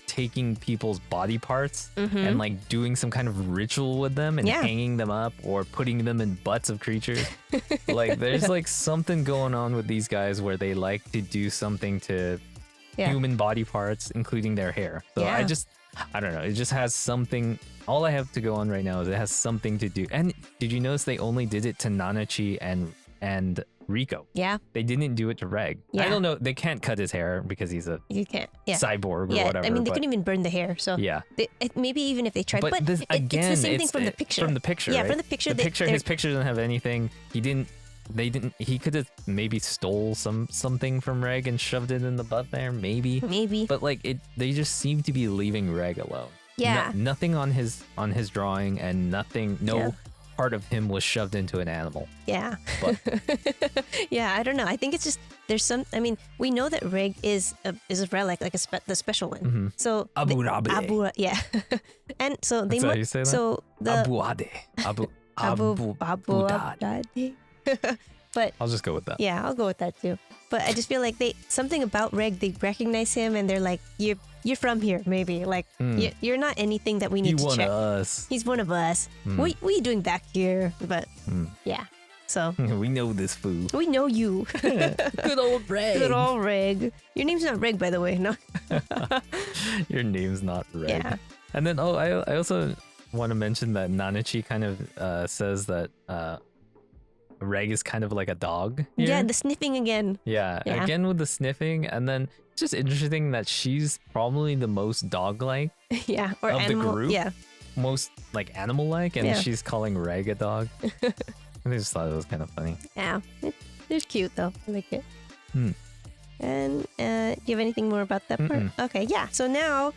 S1: taking people's body parts and like doing some kind of ritual with them and hanging them up or putting them in butts of creatures. Like there's like something going on with these guys where they like to do something to human body parts, including their hair. So I don't know. It just has something. All I have to go on right now is it has something to do. And did you notice they only did it to Nanachi and Rico? Yeah. They didn't do it to Reg. Yeah. I don't know. They can't cut his hair because he's a cyborg or whatever.
S2: I mean, they couldn't even burn the hair. So maybe even if they tried. But
S1: this,
S2: it's the same thing from the picture.
S1: From the picture,
S2: yeah,
S1: right?
S2: from the picture.
S1: His picture doesn't have anything. They didn't. He could have maybe stole something from Reg and shoved it in the butt there. Maybe. But like they just seem to be leaving Reg alone. Yeah. Nothing on his drawing and nothing. part of him was shoved into an animal.
S2: Yeah.
S1: But
S2: yeah, I don't know. I think it's just there's some. I mean, we know that Rig is a relic, like the special one. So
S1: Abu Dhabi.
S2: yeah. And so they
S1: That's how you say that?
S2: so the
S1: Abu Ade. Abu
S2: Dhabi. But
S1: I'll just go with that.
S2: yeah, I'll go with that too. But I just feel like something about Reg, they recognize him and they're like, you're from here, maybe. Like you're not anything that we need to check.
S1: He's one of us.
S2: He's one of us. What are you doing back here? But yeah, so
S1: we know this food.
S2: we know you.
S1: Good old Reg.
S2: Good old Reg. Your name's not Reg, by the way. No.
S1: Your name's not Reg.
S2: Yeah.
S1: And then I also want to mention that Nanachi kind of says that Reg is kind of like a dog here.
S2: Yeah, the sniffing again.
S1: Yeah, again with the sniffing, and then it's just interesting that she's probably the most dog-like
S2: Yeah, or
S1: of
S2: animal.
S1: the group.
S2: Yeah,
S1: Most like animal-like, and
S2: Yeah.
S1: she's calling Reg a dog. I just thought it was kind of funny.
S2: yeah. It's cute though. I like it.
S1: Hmm.
S2: And do you have anything more about that part? Okay, yeah. So now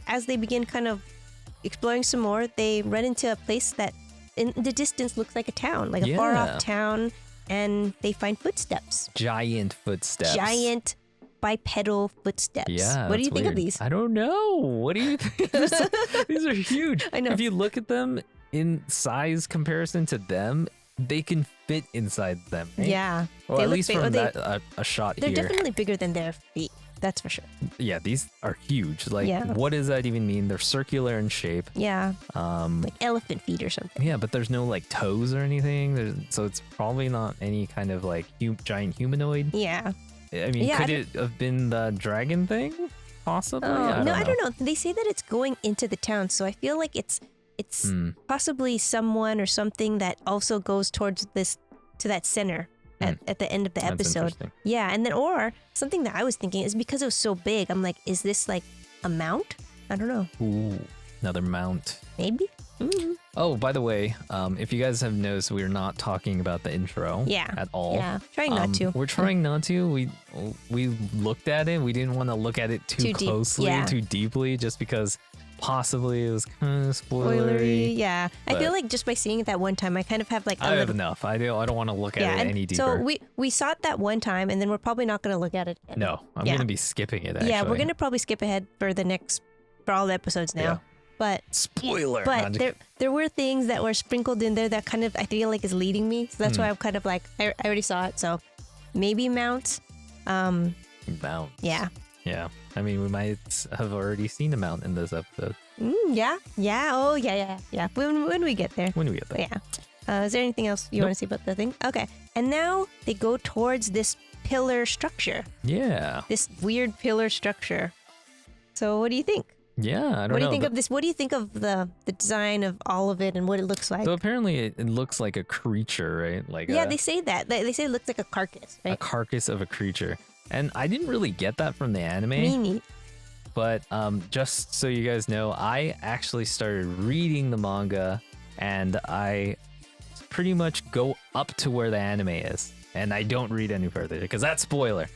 S2: as they begin kind of exploring some more, they run into a place that in the distance looks like a town, like a far off town, and they find footsteps.
S1: Giant footsteps.
S2: Giant bipedal footsteps.
S1: Yeah.
S2: What do you
S1: that's
S2: think of
S1: weird.
S2: these?
S1: I don't know. What do you think? These are huge.
S2: I know.
S1: If you look at them in size comparison to them, they can fit inside them. Right?
S2: Yeah.
S1: Or
S2: They
S1: at
S2: look
S1: least
S2: big- or
S1: from
S2: they-
S1: that a shot
S2: They're
S1: here.
S2: definitely bigger than their feet. That's for sure.
S1: Yeah, these are huge. Like,
S2: Yeah.
S1: what does that even mean? They're circular in shape.
S2: Yeah.
S1: Um,
S2: Like elephant feet or something.
S1: yeah, but there's no like toes or anything. So it's probably not any kind of like giant humanoid.
S2: Yeah.
S1: I mean,
S2: Yeah,
S1: could it have been the dragon thing? Possibly. I
S2: don't know. They say that it's going into the town, so I feel like it's possibly someone or something that also goes towards that center at the end of the
S1: That's
S2: episode.
S1: interesting.
S2: Yeah, and then or something that I was thinking is because it was so big, I'm like, is this like a mount? I don't know.
S1: Ooh, another mount.
S2: Maybe.
S1: Oh, by the way, if you guys have noticed, we're not talking about the intro
S2: Yeah.
S1: at all.
S2: Yeah. Trying not to.
S1: We're trying not to. We looked at it. We didn't want to look at it too
S2: Too deep,
S1: closely,
S2: yeah.
S1: too deeply, just because possibly it was kind of spoilery.
S2: Yeah. I
S1: but-
S2: feel like just by seeing it that one time, I kind of have like a
S1: I have
S2: little.
S1: enough. I don't want to look at it
S2: and
S1: any deeper.
S2: so we saw it that one time, and then we're probably not going to look at it again.
S1: no, I'm
S2: Yeah.
S1: gonna be skipping it. Actually.
S2: Yeah, we're gonna probably skip ahead for all the episodes now.
S1: Yeah.
S2: But
S1: spoiler.
S2: there were things that were sprinkled in there that kind of I feel like is leading me. So that's why I'm kind of like I already saw it. So maybe mounts.
S1: Mount.
S2: Yeah.
S1: Yeah. I mean, we might have already seen a mount in this episode
S2: Yeah. Yeah. Oh yeah. When we get there.
S1: when we get there.
S2: But yeah. Is there anything else you want to say about the thing? Okay. And now they go towards this pillar structure.
S1: Yeah.
S2: This weird pillar structure. So what do you think?
S1: Yeah. I don't know.
S2: What do you think of this? What do you think of the design of all of it and what it looks like?
S1: So apparently it looks like a creature, right? Like
S2: Yeah,
S1: a,
S2: they say that. They say it looks like a carcass,
S1: a
S2: right?
S1: carcass of a creature. And I didn't really get that from the anime,
S2: Me neat.
S1: but just so you guys know, I actually started reading the manga and I pretty much go up to where the anime is. And I don't read any further because that's spoiler.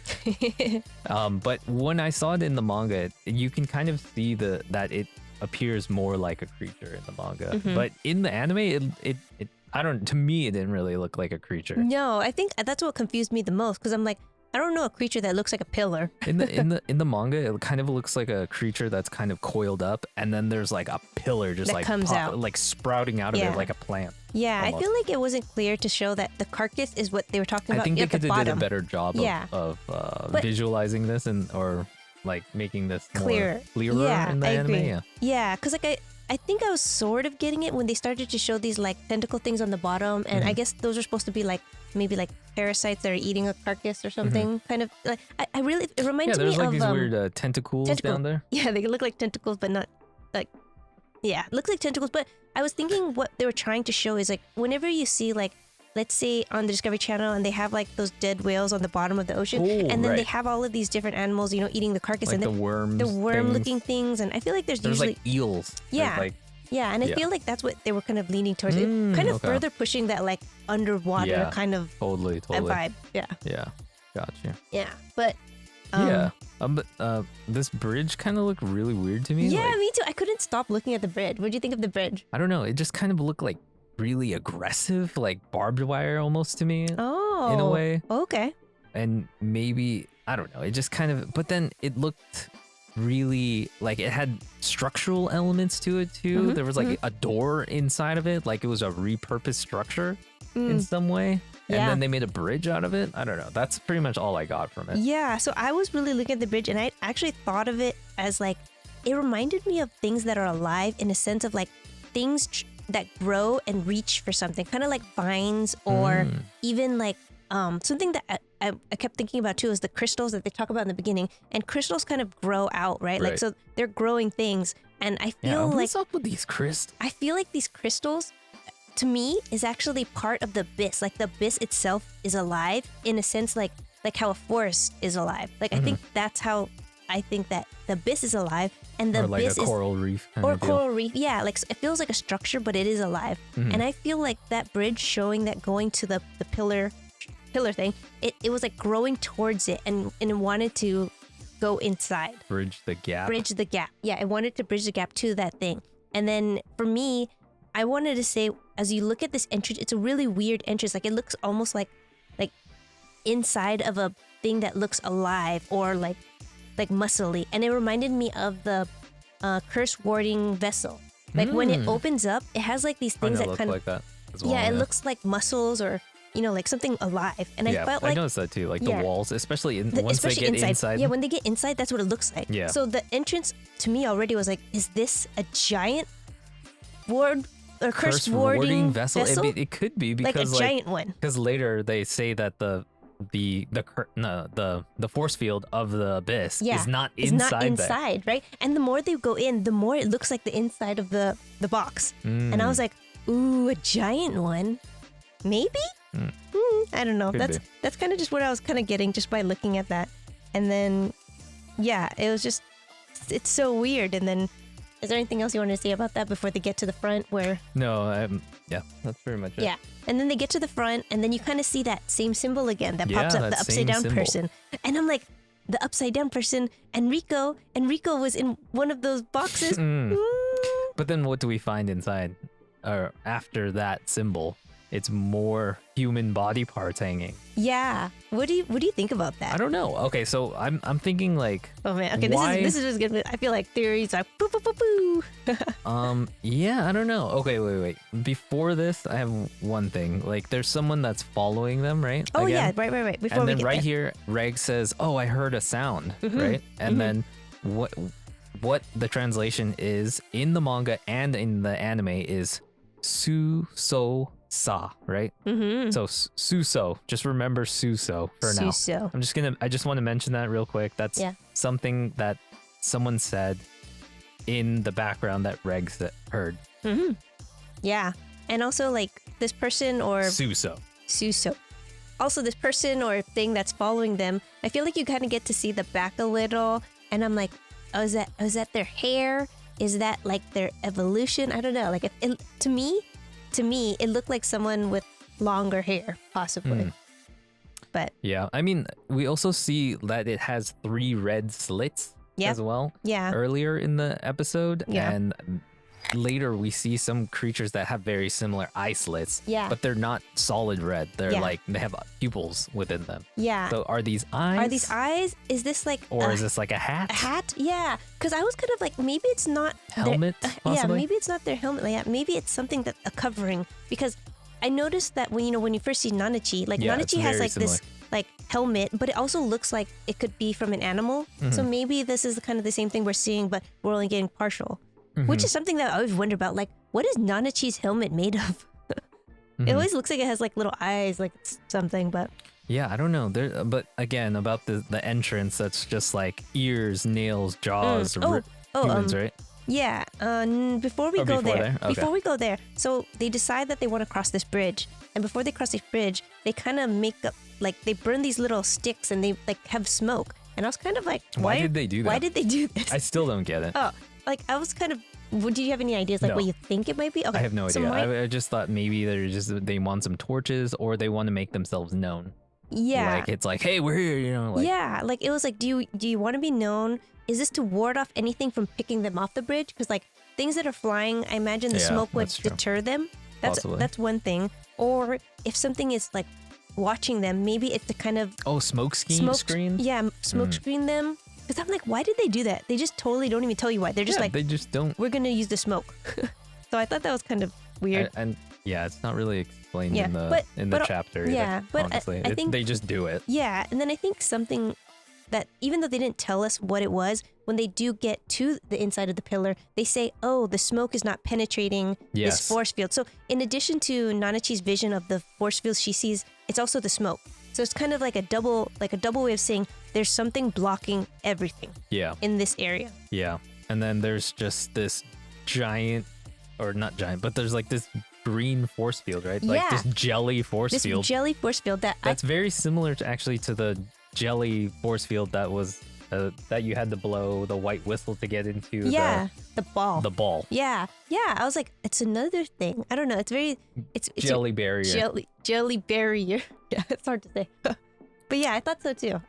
S1: But when I saw it in the manga, you can kind of see that it appears more like a creature in the manga. But in the anime, it to me, it didn't really look like a creature.
S2: No, I think that's what confused me the most because I'm like, I don't know a creature that looks like a pillar.
S1: In the manga, it kind of looks like a creature that's kind of coiled up, and then there's like a pillar just
S2: That
S1: like
S2: comes out.
S1: like sprouting out of
S2: Yeah.
S1: it like a plant.
S2: Yeah, I
S1: Almost.
S2: feel like it wasn't clear to show that the carcass is what they were talking
S1: I
S2: about
S1: think they
S2: at the
S1: could have did a
S2: bottom.
S1: better job
S2: Yeah.
S1: of
S2: But-
S1: visualizing this or like making this
S2: Clearer.
S1: more clearer
S2: Yeah,
S1: in the
S2: I
S1: anime.
S2: agree.
S1: Yeah.
S2: Yeah, because like I think I was sort of getting it when they started to show these like tentacle things on the bottom, and
S1: Mm-hmm.
S2: I guess those are supposed to be like maybe like parasites that are eating a carcass or something. Kind of like I really it reminds
S1: Yeah, there's
S2: me
S1: like
S2: of
S1: these weird tentacles
S2: tentacle.
S1: down there.
S2: Yeah, they look like tentacles, but not like. Yeah, looks like tentacles. But I was thinking what they were trying to show is like whenever you see like, let's say on the Discovery Channel, and they have like those dead whales on the bottom of the ocean,
S1: Oh,
S2: and then they
S1: right.
S2: have all of these different animals, eating the carcass,
S1: Like
S2: and
S1: the worms.
S2: the
S1: things.
S2: worm-looking things. And I feel like there's usually
S1: like eels. There's,
S2: Yeah.
S1: Like
S2: yeah, and I
S1: Yeah.
S2: feel like that's what they were kind of leaning towards. It kind of
S1: okay.
S2: further pushing that like underwater
S1: Yeah.
S2: kind of
S1: totally.
S2: vibe. Yeah,
S1: Yeah. Gotcha.
S2: yeah, but.
S1: Yeah. But this bridge kind of looked really weird to me.
S2: Yeah,
S1: Like,
S2: me too. I couldn't stop looking at the bridge. What do you think of the bridge?
S1: I don't know. It just kind of looked like really aggressive, like barbed wire almost to me
S2: Oh.
S1: in a way.
S2: Okay.
S1: And maybe, I don't know, it just kind of, but then it looked really like it had structural elements to it too. There was like a door inside of it, like it was a repurposed structure in some way. And then they made a bridge out of it. I don't know. That's pretty much all I got from it.
S2: Yeah, so I was really looking at the bridge and I actually thought of it as like, it reminded me of things that are alive in a sense of like things that grow and reach for something, kind of like vines or even like something that I kept thinking about too is the crystals that they talk about in the beginning. And crystals kind of grow out, right? Like, so they're growing things. And I feel like...
S1: What's up with these crystals?
S2: I feel like these crystals, to me, is actually part of the abyss. Like the abyss itself is alive in a sense like how a forest is alive. Like I think that's how I think that the abyss is alive. And the
S1: or like
S2: abyss
S1: a coral reef kind
S2: or
S1: of deal.
S2: coral reef, yeah, like it feels like a structure, but it is alive. And I feel like that bridge showing that going to the pillar thing, it was like growing towards it and it wanted to go inside.
S1: Bridge the gap.
S2: Bridge the gap. Yeah, it wanted to bridge the gap to that thing. And then for me, I wanted to say, as you look at this entrance, it's a really weird entrance. Like it looks almost like inside of a thing that looks alive or like muscly. And it reminded me of the curse warding vessel. Like when it opens up, it has like these things that kind of
S1: like that as well.
S2: Yeah, it looks like muscles or like something alive. And I felt like
S1: I noticed that too. Like the walls, especially once they get inside.
S2: Yeah, when they get inside, that's what it looks like.
S1: Yeah.
S2: So the entrance to me already was like, is this a giant ward or curse warding vessel?
S1: It could be because
S2: like a giant one.
S1: Because later they say that the force field of the abyss is not inside,
S2: right? And the more they go in, the more it looks like the inside of the box. And I was like, ooh, a giant one, maybe. I don't know. That's kind of just what I was kind of getting just by looking at that. And then, yeah, it was just, it's so weird. And then, is there anything else you want to say about that before they get to the front where?
S1: No, yeah, that's pretty much it.
S2: Yeah. And then they get to the front and then you kind of see that same symbol again that pops up, the upside down person. And I'm like, the upside down person, Enrico was in one of those boxes.
S1: But then what do we find inside? Or after that symbol? It's more human body parts hanging.
S2: Yeah. What do you think about that?
S1: I don't know. Okay, so I'm thinking like,
S2: oh man, okay, this is just good. I feel like theories like boo boo boo boo.
S1: Yeah, I don't know. Okay, wait. Before this, I have one thing. Like, there's someone that's following them, right?
S2: Oh yeah, right. Before
S1: and
S2: we
S1: then
S2: get
S1: right
S2: there.
S1: here, Reg says, "Oh, I heard a sound," right? And then what the translation is in the manga and in the anime is Su-so Sa, right? So Suso, just remember Suso for now.
S2: Suso.
S1: I just want to mention that real quick. That's something that someone said in the background that Reg heard.
S2: Yeah. And also like this person or
S1: Suso.
S2: Also this person or thing that's following them, I feel like you kind of get to see the back a little and I'm like, oh, is that their hair? Is that like their evolution? I don't know. Like to me, it looked like someone with longer hair, possibly. But
S1: yeah, I mean, we also see that it has 3 red slits as well.
S2: Yeah.
S1: Earlier in the episode,
S2: Yeah.
S1: and later we see some creatures that have very similar eye slits.
S2: Yeah.
S1: But they're not solid red. They're like they have pupils within them.
S2: Yeah.
S1: So are these eyes?
S2: Are these eyes? Is this like
S1: or is this like a hat?
S2: A hat? Yeah. Because I was kind of like, maybe it's not
S1: Helmet,
S2: yeah,
S1: possibly?
S2: maybe it's not their helmet. Yeah, maybe it's something that a covering. Because I noticed that when you first see Nanachi, like Nanachi has like this like helmet, but it also looks like it could be from an animal. So maybe this is kind of the same thing we're seeing, but we're only getting partial. Which is something that I always wonder about. Like, what is Nanachi's helmet made of? It always looks like it has like little eyes, like something, but
S1: yeah, I don't know. But again, about the entrance, that's just like ears, nails, jaws, humans, right?
S2: Yeah. Before we go there,
S1: Okay.
S2: before we go there, so they decide that they want to cross this bridge, and before they cross this bridge, they kind of make up like they burn these little sticks and they like have smoke. And I was kind of like,
S1: why did they do that?
S2: Why did they do this?
S1: I still don't get it.
S2: Oh, like I was kind of. Do you have any ideas like
S1: No.
S2: what you think it might be? Okay.
S1: I have no
S2: so
S1: idea. I just thought maybe they want some torches or they want to make themselves known.
S2: Yeah.
S1: Like it's like, hey, we're here, Like,
S2: yeah, like it was like, do you want to be known? Is this to ward off anything from picking them off the bridge? Because like things that are flying, I imagine the smoke would
S1: that's true.
S2: deter them.
S1: possibly.
S2: That's one thing. Or if something is like watching them, maybe it's to kind of
S1: smoke screen.
S2: Yeah, smoke screen them. Because I'm like, why did they do that? They just totally don't even tell you why. They're just like,
S1: they just don't.
S2: We're gonna use the smoke. So I thought that was kind of weird.
S1: And yeah, it's not really explained in the
S2: but
S1: chapter.
S2: Yeah,
S1: either,
S2: but
S1: honestly,
S2: I think
S1: they just do it.
S2: Yeah, and then I think something that even though they didn't tell us what it was, when they do get to the inside of the pillar, they say, "Oh, the smoke is not penetrating this force field." So in addition to Nanachi's vision of the force field she sees, it's also the smoke. So it's kind of like a double way of saying there's something blocking everything.
S1: Yeah.
S2: In this area.
S1: Yeah, and then there's just this giant, or not giant, but there's like this green force field, right? Like this jelly force field.
S2: This jelly force field
S1: that's very similar to the jelly force field that was that you had to blow the white whistle to get into.
S2: The ball.
S1: The ball.
S2: Yeah. I was like, it's another thing. I don't know. It's
S1: jelly barrier.
S2: Jelly barrier. Yeah, it's hard to say. But yeah, I thought so too.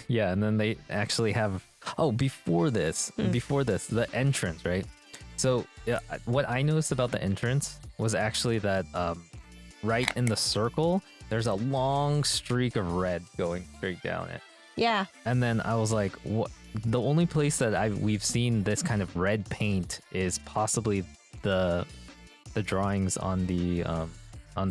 S1: Yeah, and then they actually have. Oh, before this, the entrance, right? So what I noticed about the entrance was actually that right in the circle, there's a long streak of red going straight down it.
S2: Yeah.
S1: And then I was like, what? The only place that we've seen this kind of red paint is possibly the drawings on the on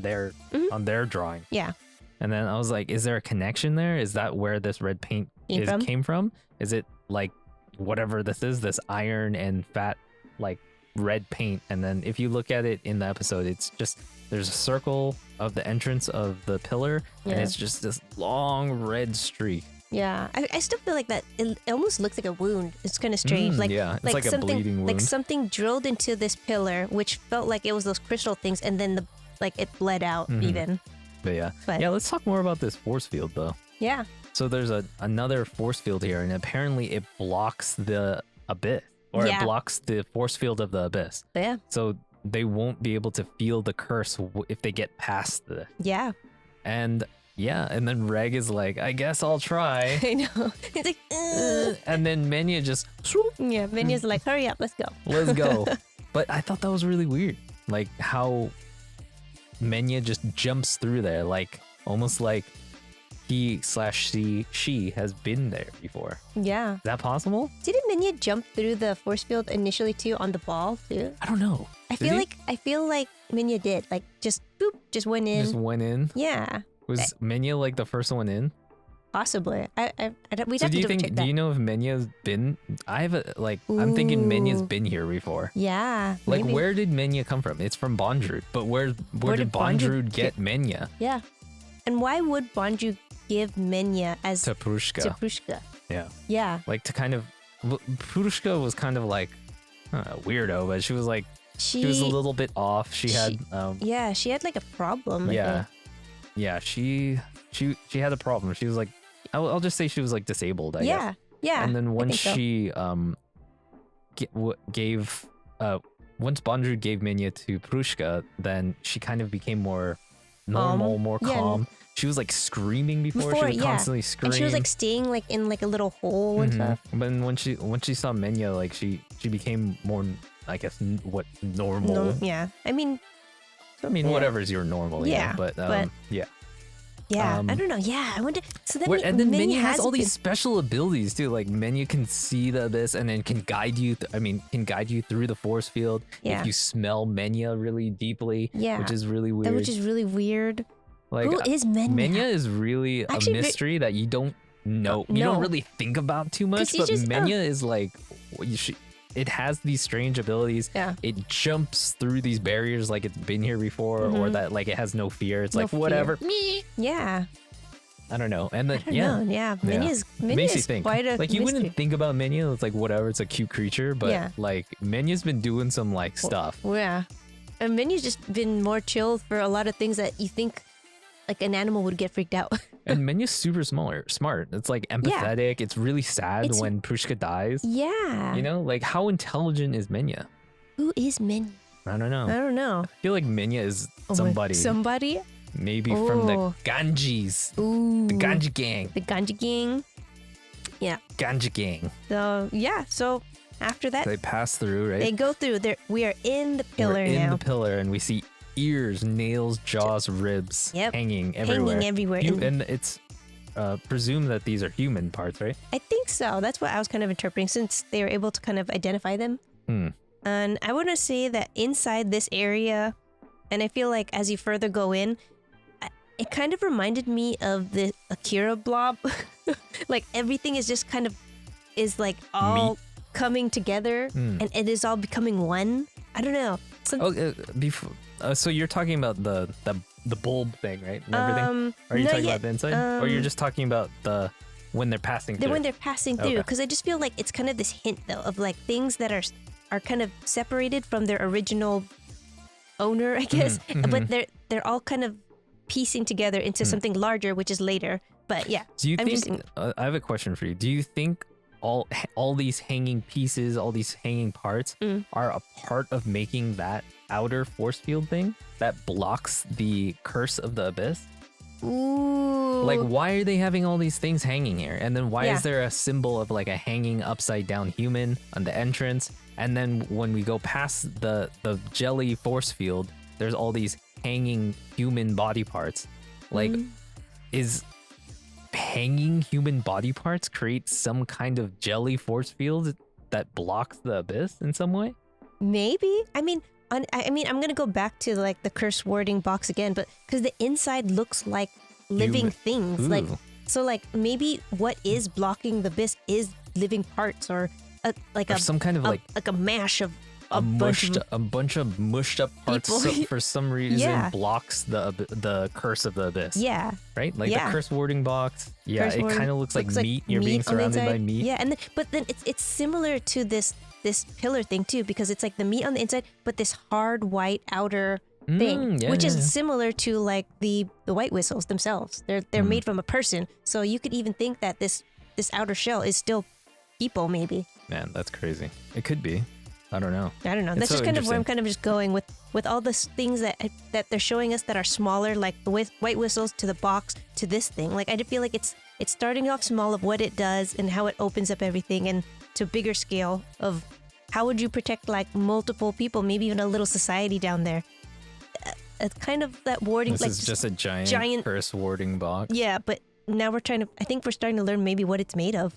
S1: their drawing.
S2: Yeah.
S1: And then I was like, is there a connection there? Is that where this red paint came from? Is it like whatever this is, this iron and fat like red paint? And then if you look at it in the episode, it's just there's a circle of the entrance of the pillar, and it's just this long red streak.
S2: Yeah, I still feel like that. It almost looks like a wound. It's kind of strange.
S1: It's like a bleeding wound.
S2: Like something drilled into this pillar, which felt like it was those crystal things, and then it bled out even.
S1: But let's talk more about this force field though.
S2: Yeah.
S1: So there's another force field here, and apparently it blocks the abyss, or it blocks the force field of the abyss.
S2: Yeah.
S1: So they won't be able to feel the curse if they get past the.
S2: Yeah.
S1: And then Reg is like, I guess I'll try.
S2: I know. He's like, ugh.
S1: And then Menya just.
S2: Yeah, Menya's like, hurry up, let's go.
S1: Let's go. But I thought that was really weird, like how Menya just jumps through there, like almost like she has been there before.
S2: Yeah.
S1: Is that possible?
S2: Didn't Menya jump through the force field initially too on the ball too?
S1: I don't know.
S2: I feel like Menya did. Like just went in.
S1: Just went in?
S2: Yeah.
S1: Was Menya like the first one in?
S2: Possibly. We'd
S1: so
S2: have to double check that.
S1: Do you know if Menya's been? I'm thinking Menya's been here before.
S2: Yeah.
S1: Like
S2: maybe.
S1: Where did Menya come from? It's from Bondrewd. But where did Bondrewd get Menya?
S2: Yeah. And why would Bondrewd give Menya as
S1: to Prushka? Yeah.
S2: Yeah.
S1: Like to kind of Prushka was kind of like a weirdo, but she was like she was a little bit off. She had
S2: she had like a problem.
S1: Yeah, she had a problem. She was like, I'll just say she was like disabled, I guess.
S2: Yeah.
S1: And then once she gave once Bondrewd gave Menya to Prushka, then she kind of became more normal, more calm. She was like screaming before. She would constantly scream.
S2: And she was like staying like in like a little hole and stuff.
S1: But when she saw Menya, like she became more, I guess, normal.
S2: Yeah. I mean,
S1: whatever's your normal.
S2: Yeah.
S1: But yeah.
S2: Yeah, I don't know. Yeah, I wonder. So then,
S1: then Menya has all these special abilities too. Like Menya can see the abyss and then can guide you. Can guide you through the force field if you smell Menya really deeply. Yeah, which is really weird.
S2: Which is really weird.
S1: Like,
S2: who is Menya?
S1: Menya is really a mystery that you don't know. You don't really think about too much. But Menya is like, it has these strange abilities.
S2: Yeah.
S1: It jumps through these barriers like it's been here before, or that like it has no fear. It's like whatever.
S2: Me. Yeah.
S1: I don't know. And then
S2: Yeah. Menya's
S1: makes you think.
S2: Quite a
S1: like you
S2: mystery.
S1: wouldn't think about Menya. It's like whatever. It's a cute creature, but like Menya's been doing some like stuff.
S2: Yeah. And Menya's just been more chill for a lot of things that you think like an animal would get freaked out.
S1: And Menya's super smart. It's like empathetic. It's really sad when Prushka dies.
S2: Yeah.
S1: You know, like how intelligent is Menya?
S2: Who is Menya?
S1: I don't know. I feel like Menya is somebody.
S2: Somebody?
S1: Maybe from the Ganjis.
S2: Ooh.
S1: The Ganji gang.
S2: The Ganji gang. Yeah.
S1: Ganji gang.
S2: So after that,
S1: They pass through, right?
S2: they go through. We are in the pillar
S1: We're in
S2: now.
S1: the pillar, and we see ears, nails, jaws, ribs
S2: Yep.
S1: hanging everywhere.
S2: Hanging everywhere.
S1: And it's presumed that these are human parts, right?
S2: I think so. That's what I was kind of interpreting since they were able to kind of identify them. And I want to say that inside this area, and I feel like as you further go in, it kind of reminded me of the Akira blob. Like everything is just kind of is like all coming together and it is all becoming one. I don't know.
S1: Before, so you're talking about the bulb thing, right? And everything? Are you talking about the inside? Or you're just talking about when they're passing through?
S2: When they're passing through. Because I just feel like it's kind of this hint though of like things that are kind of separated from their original owner, I guess. But they're all kind of piecing together into something larger, which is later. But yeah.
S1: Do you think? I have a question for you. Do you think all these hanging pieces, all these hanging parts, are a part of making that outer force field thing that blocks the curse of the abyss?
S2: Ooh.
S1: Like, why are they having all these things hanging here? And then why is there a symbol of like a hanging upside down human on the entrance? And then when we go past the jelly force field, there's all these hanging human body parts. Like, is hanging human body parts create some kind of jelly force field that blocks the abyss in some way?
S2: Maybe. I mean, I'm gonna go back to like the curse wording box again, but because the inside looks like living things, like so, like maybe what is blocking the abyss is living parts, or some kind of like a mash of a
S1: bunch of mushed up parts for some reason blocks the curse of the abyss.
S2: Yeah.
S1: Right? Like the curse warding box. Yeah, it kind of looks like meat. You're being surrounded by meat.
S2: Yeah, but then it's similar to this pillar thing too, because it's like the meat on the inside, but this hard white outer thing, which is similar to like the white whistles themselves. They're made from a person, so you could even think that this outer shell is still people, maybe.
S1: Man, that's crazy. It could be. I don't know.
S2: That's just kind of where I'm kind of just going with all the things that they're showing us that are smaller, like the white whistles to the box to this thing. Like I feel like it's starting off small of what it does and how it opens up everything, and to a bigger scale of how would you protect like multiple people, maybe even a little society down there. It's kind of that warding.
S1: This is just a giant curse warding box.
S2: Yeah, but now I think we're starting to learn maybe what it's made of.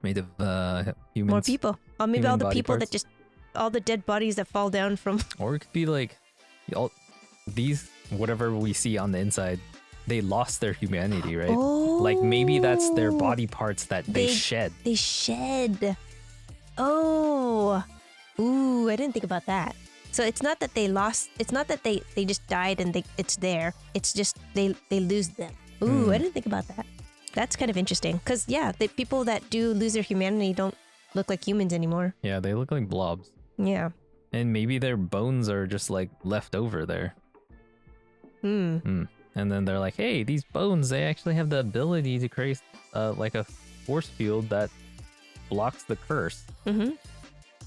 S1: Made of humans.
S2: More people. Or maybe all the people that all the dead bodies that fall down from.
S1: Or it could be like, all these, whatever we see on the inside, they lost their humanity, right?
S2: Oh.
S1: Like maybe that's their body parts that they shed.
S2: They shed. Oh. Ooh, I didn't think about that. So it's not that they lost, it's not that they just died and it's there. It's just they lose them. Ooh, I didn't think about that. That's kind of interesting. Because, yeah, the people that do lose their humanity don't look like humans anymore.
S1: Yeah, they look like blobs.
S2: Yeah.
S1: And maybe their bones are just like left over there. And then they're like, hey, these bones, they actually have the ability to create like a force field that blocks the curse. And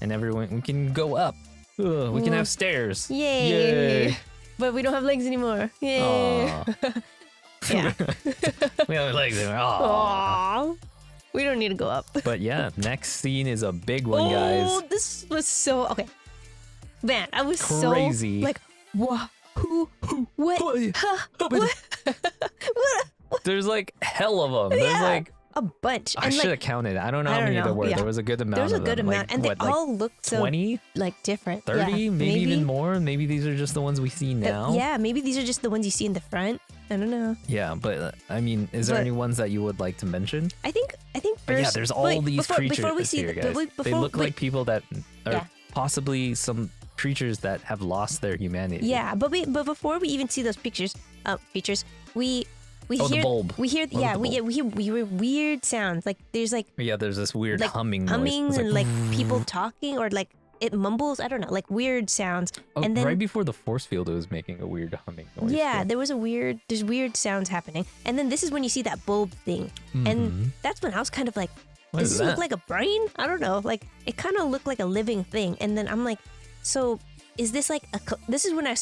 S1: we can go up. We can have stairs.
S2: Yay. But we don't have legs anymore. Yay. Yeah.
S1: We have legs anymore.
S2: Aww. We don't need to go up.
S1: But yeah, next scene is a big one, guys.
S2: Oh, this was so... Okay. Man, I was
S1: crazy.
S2: So... Like, what? Who? What? What?
S1: There's like hell of them. There's like...
S2: A bunch.
S1: I should have counted. I don't know how many there were.
S2: Yeah.
S1: There was a good amount.
S2: There was a good
S1: them.
S2: amount,
S1: like,
S2: and
S1: what,
S2: they all looked so
S1: 20,
S2: like different.
S1: 30, maybe even more. Maybe these are just the ones we see now.
S2: Yeah, maybe these are just the ones you see in the front. I don't know.
S1: Yeah, but I mean, is there any ones that you would like to mention?
S2: I think first.
S1: But yeah, there's all these creatures here, guys. They look like people that are possibly some creatures that have lost their humanity.
S2: Yeah, but before we even see those features, we hear
S1: the bulb.
S2: We hear we hear weird sounds. Like there's
S1: this weird
S2: like
S1: humming
S2: noise.
S1: and
S2: like people talking, or like it mumbles. I don't know, like weird sounds. And then
S1: right before the force field, it was making a weird humming noise.
S2: Yeah, there's weird sounds happening. And then this is when you see that bulb thing, and that's when I was kind of like, does this look like a brain? I don't know. Like it kind of looked like a living thing. And then I'm like, so is this like this is when I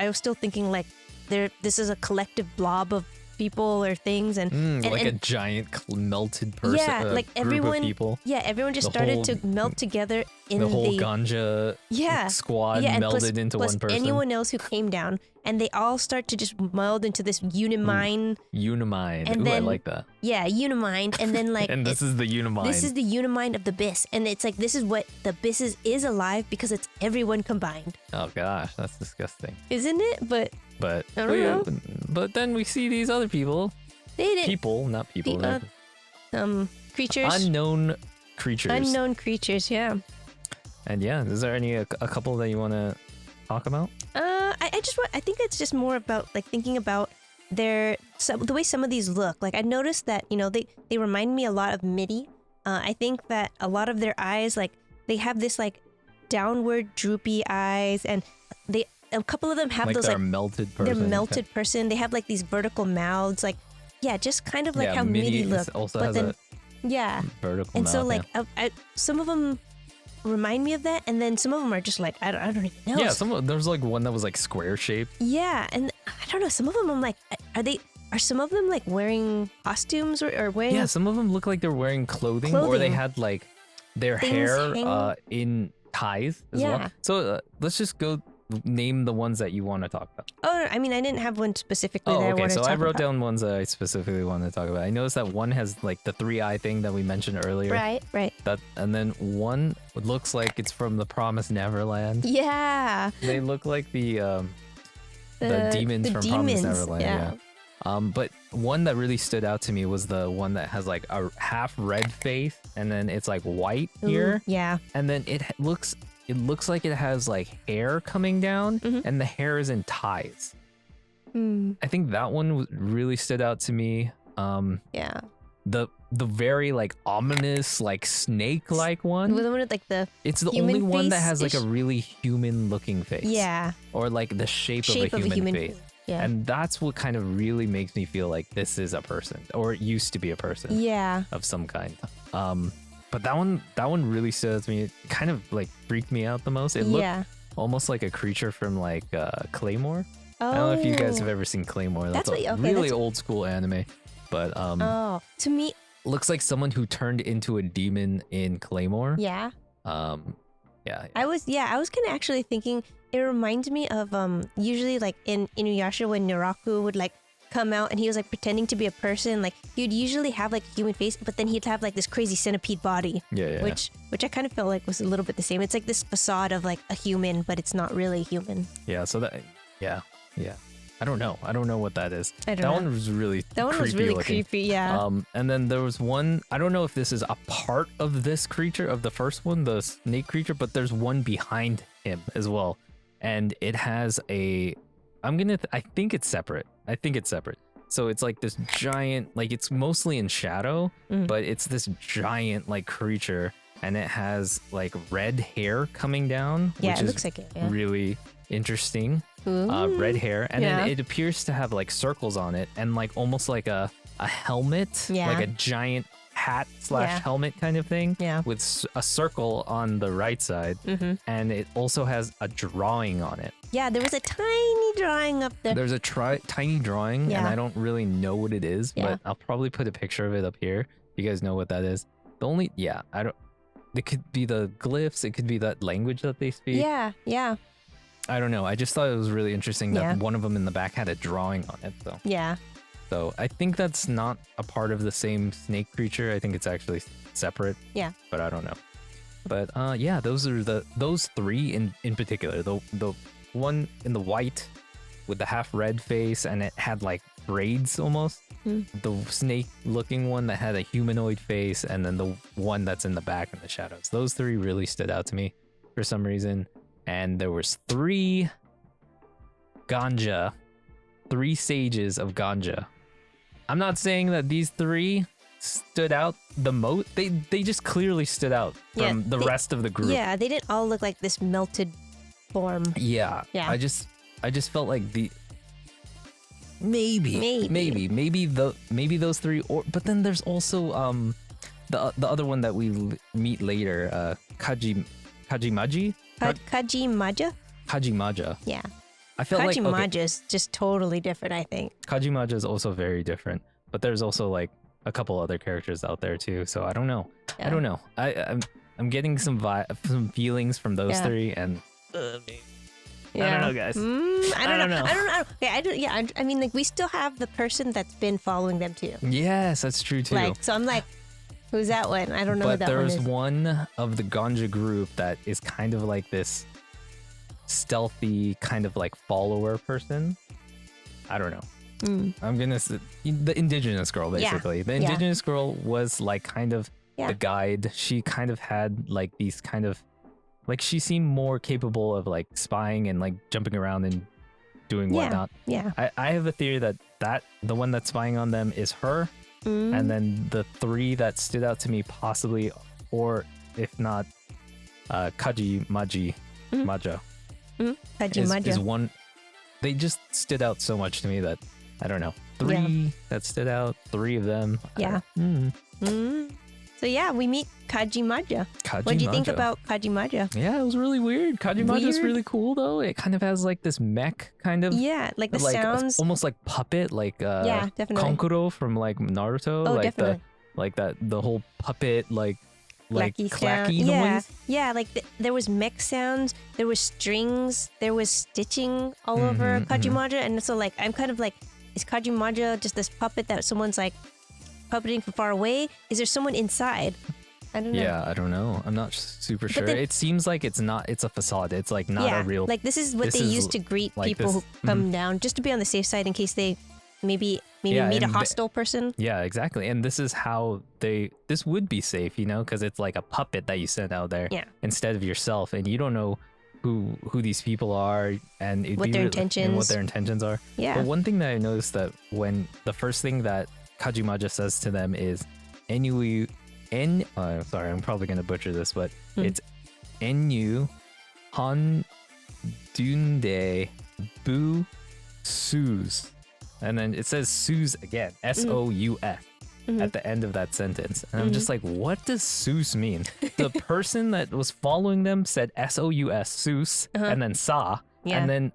S2: was still thinking like this is a collective blob of people or things, and
S1: like a giant melted person.
S2: Yeah, like
S1: group
S2: everyone.
S1: of people.
S2: Yeah, everyone just started to melt together in
S1: the whole ganja squad
S2: and
S1: melded into
S2: plus
S1: one person.
S2: anyone else who came down, and they all start to just meld into this unimind.
S1: Unimind.
S2: And
S1: Ooh,
S2: then,
S1: I like that.
S2: Yeah, unimind, and then like
S1: and this is the unimind.
S2: This is the unimind of the Biss, and it's like this is what the Biss is alive because it's everyone combined.
S1: Oh gosh, that's disgusting.
S2: Isn't it? But
S1: I
S2: don't know.
S1: But then we see these other people.
S2: They didn't.
S1: People, not people.
S2: Creatures.
S1: Unknown creatures.
S2: Unknown creatures. Yeah.
S1: And yeah, is there a couple that you want to talk about?
S2: I think it's just more about like thinking about the way some of these look. Like I noticed that they remind me a lot of MIDI. I think that a lot of their eyes, like they have this like downward droopy eyes, and a couple of them have
S1: like
S2: those
S1: they're
S2: like
S1: melted person.
S2: They're melted person. They have like these vertical mouths, like just kind of like how MIDI look.
S1: Also
S2: but
S1: has
S2: then
S1: a vertical
S2: and
S1: mouth,
S2: so like some of them remind me of that, and then some of them are just like I don't even know.
S1: Yeah, there's like one that was like square shaped.
S2: Yeah, and I don't know. Some of them I'm like, are some of them like wearing costumes or wearing?
S1: Yeah, some of them look like they're wearing clothing. Or they had like their hair in ties as well. So let's just go name the ones that you want to talk about.
S2: Oh, I mean, I didn't have one specifically that I wanted to talk about.
S1: So I wrote down ones that I specifically wanted to talk about. I noticed that one has like the 3-eye thing that we mentioned earlier.
S2: Right.
S1: And then one looks like it's from the Promised Neverland.
S2: Yeah.
S1: They look like the demons from Promised Neverland. Yeah. But one that really stood out to me was the one that has like a half red face, and then it's like white here.
S2: Yeah.
S1: And then it looks like it has like hair coming down, and the hair is in ties. I think that one really stood out to me.
S2: Yeah.
S1: The very like ominous like snake like one.
S2: The one with like the
S1: it's the only one that has like a really human looking face.
S2: Yeah.
S1: Or like the shape of a human face.
S2: Yeah.
S1: And that's what kind of really makes me feel like this is a person, or it used to be a person.
S2: Yeah.
S1: Of some kind. But that one really stood out to me. It kind of like freaked me out the most. It looked almost like a creature from like Claymore.
S2: Oh.
S1: I don't know if you guys have ever seen Claymore. That's a really old school anime. But
S2: to me,
S1: looks like someone who turned into a demon in Claymore.
S2: Yeah.
S1: Yeah.
S2: I was kind of actually thinking it reminds me of usually like in Inuyasha when Naraku would like come out and he was like pretending to be a person. Like he'd usually have like a human face, but then he'd have like this crazy centipede body.
S1: Yeah.
S2: Which I kind of felt like was a little bit the same. It's like this facade of like a human, but it's not really human.
S1: Yeah. So that. Yeah. I don't know what that is.
S2: I don't know.
S1: That one was really
S2: creepy. Yeah.
S1: And then there was one. I don't know if this is a part of this creature of the first one, the snake creature, but there's one behind him as well, and it has a. I think it's separate. So it's like this giant, like it's mostly in shadow, but it's this giant like creature, and it has like red hair coming down.
S2: Yeah,
S1: which
S2: it
S1: is
S2: looks like it. Yeah.
S1: Really interesting. Red hair, and then it appears to have like circles on it, and like almost like a helmet, like a giant hat / helmet kind of thing, with a circle on the right side, and it also has a drawing on it.
S2: Yeah, there was a tiny drawing up there.
S1: There's a tiny drawing, and I don't really know what it is, but I'll probably put a picture of it up here. You guys know what that is. I don't. It could be the glyphs. It could be that language that they speak.
S2: Yeah.
S1: I don't know. I just thought it was really interesting that one of them in the back had a drawing on it, though.
S2: Yeah.
S1: So I think that's not a part of the same snake creature. I think it's actually separate.
S2: Yeah.
S1: But I don't know. But those are those three in particular. The one in the white with the half red face, and it had like braids almost. The snake looking one that had a humanoid face, and then the one that's in the back in the shadows. Those three really stood out to me for some reason. And there was 3 sages of ganja. I'm not saying that these 3 stood out the most. They just clearly stood out from the rest of the group.
S2: Yeah, they didn't all look like this melted form.
S1: Yeah. I just felt like maybe those 3, but then there's also the other one that we meet later, Kajimaji.
S2: Kajimaja?
S1: Kajimaja.
S2: Yeah.
S1: I felt like
S2: Kajimaja is just totally different, I think.
S1: Kajimaja is also very different, but there's also like a couple other characters out there too. So I don't know.
S2: Yeah.
S1: I don't know. I'm getting some feelings from those three, and I don't know, guys.
S2: I don't know. Okay, I mean, like, we still have the person that's been following them too.
S1: Yes, that's true too.
S2: Like, so I'm like, who's that one? I don't know who
S1: But
S2: that one
S1: there's
S2: is.
S1: one of the ganja group that is kind of like this stealthy kind of like follower person. I don't know. I'm gonna say the indigenous girl, basically. The indigenous girl was like kind of the guide. She kind of had like these kind of like, she seemed more capable of like spying and like jumping around and doing whatnot.
S2: Yeah.
S1: I have a theory that the one that's spying on them is her, and then the three that stood out to me possibly, or if not, Kajimaja.
S2: Kajimaja.
S1: Is one. They just stood out so much to me that I don't know. Three that stood out. Three of them.
S2: Yeah. So yeah, we meet Kajimaja. What do you think about Kajimaja?
S1: Yeah, it was really weird. Kajimaja's really cool though. It kind of has like this mech kind of.
S2: Yeah, like the sounds.
S1: Almost like puppet, like
S2: definitely.
S1: Kankuro from like Naruto.
S2: Oh,
S1: like
S2: definitely.
S1: the whole puppet like clacky
S2: sound.
S1: noise.
S2: Yeah, like there was mech sounds, there was strings, there was stitching all over Kajimaja, and so like I'm kind of like, is Kajimaja just this puppet that someone's like puppeting from far away? Is there someone inside? I don't know.
S1: Yeah, I don't know. I'm not super sure.
S2: then,
S1: it seems like it's a facade. It's like not a real.
S2: Like this is what they use to greet like people who come down, just to be on the safe side in case they maybe meet a hostile person.
S1: Yeah, exactly. And this is how this would be safe, you know, because it's like a puppet that you send out there instead of yourself, and you don't know who these people are and
S2: what their
S1: intentions are.
S2: Yeah.
S1: But one thing that I noticed, that when the first thing that Kajimaja says to them is sorry, I'm probably gonna butcher this, but it's Enyu Han Dunde Bu Sous. And then it says Sous again, Sous at the end of that sentence. And I'm just like, what does Sous mean? The person that was following them said Sous, Sous, and then Sa.
S2: Yeah.
S1: And then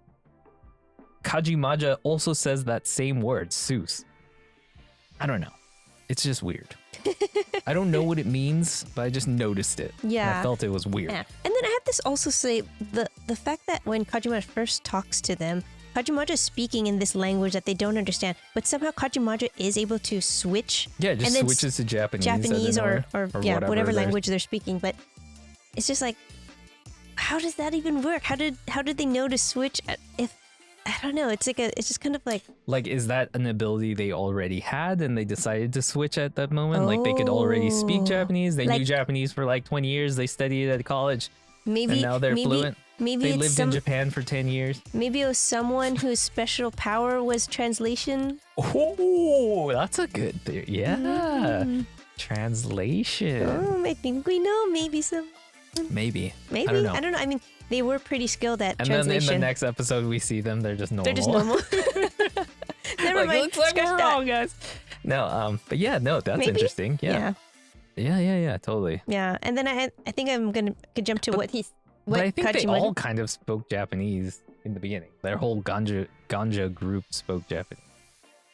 S1: Kajimaja also says that same word, Sous. I don't know. It's just weird. I don't know what it means, but I just noticed it.
S2: Yeah.
S1: And I felt it was weird.
S2: Yeah. And then I have this also say, the fact that when Kajimaja first talks to them, Kajimaja is speaking in this language that they don't understand, but somehow Kajimaja is able to switch.
S1: Yeah, just switches to Japanese.
S2: or whatever language they're speaking. But it's just like, how does that even work? How did they know to switch? If I don't know, it's just kind of like
S1: is that an ability they already had and they decided to switch at that moment? Like they could already speak Japanese. They knew Japanese for like 20 years. They studied at college.
S2: Maybe
S1: and now they're fluent.
S2: Maybe
S1: they lived in Japan for 10 years.
S2: Maybe it was someone whose special power was translation.
S1: Oh, that's a good theory. Yeah. Translation.
S2: Oh, I think we know. Maybe some.
S1: Maybe.
S2: I don't know. I mean, they were pretty skilled at translation.
S1: And then in the next episode, we see them. They're just normal.
S2: They're just normal. Never mind.
S1: Looks like we're wrong, guys. No, but yeah, no, that's interesting. Yeah. Yeah, totally.
S2: Yeah, and then I think I'm could jump to what
S1: I think
S2: Kajimaja,
S1: they all kind of spoke Japanese in the beginning. Their whole ganja group spoke Japanese.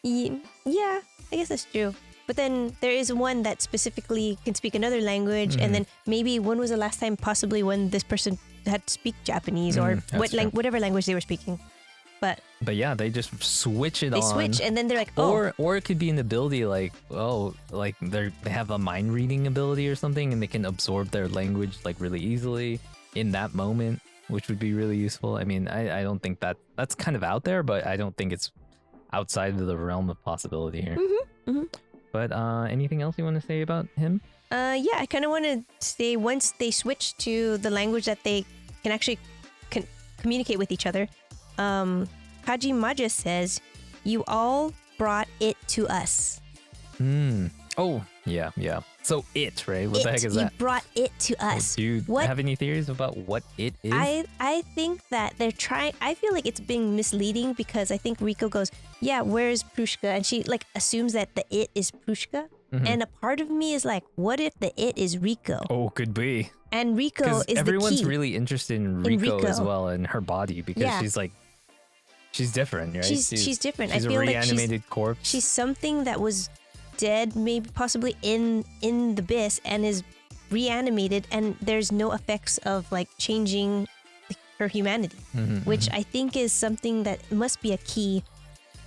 S2: Yeah, I guess that's true. But then there is one that specifically can speak another language, and then maybe when was the last time possibly when this person had to speak Japanese or whatever language they were speaking. But
S1: yeah, they just switch it on.
S2: They switch, and then they're like, oh.
S1: Or it could be an ability like, they have a mind reading ability or something, and they can absorb their language like really easily in that moment, which would be really useful. I mean, I don't think that's kind of out there, but I don't think it's outside of the realm of possibility here. But anything else you want to say about him?
S2: Yeah, I kind of want to say once they switch to the language that they can actually communicate with each other, Kajimaja says, "You all brought it to us."
S1: Oh, yeah. So it, right? What the heck is that?
S2: You brought it to us.
S1: Do you have any theories about what it is?
S2: I think that they're trying. I feel like it's being misleading because I think Riko goes, "Yeah, where's Prushka?" And she like assumes that the it is Prushka. And a part of me is like, what if the it is Riko?
S1: Oh, could be.
S2: And Riko is the key.
S1: Everyone's really interested in Riko as well, and her body, because she's like she's different, right?
S2: She's different.
S1: She's
S2: I feel
S1: a
S2: like
S1: reanimated corpse.
S2: she's something that was dead, maybe possibly in the abyss, and is reanimated, and there's no effects of like changing her humanity, which I think is something that must be a key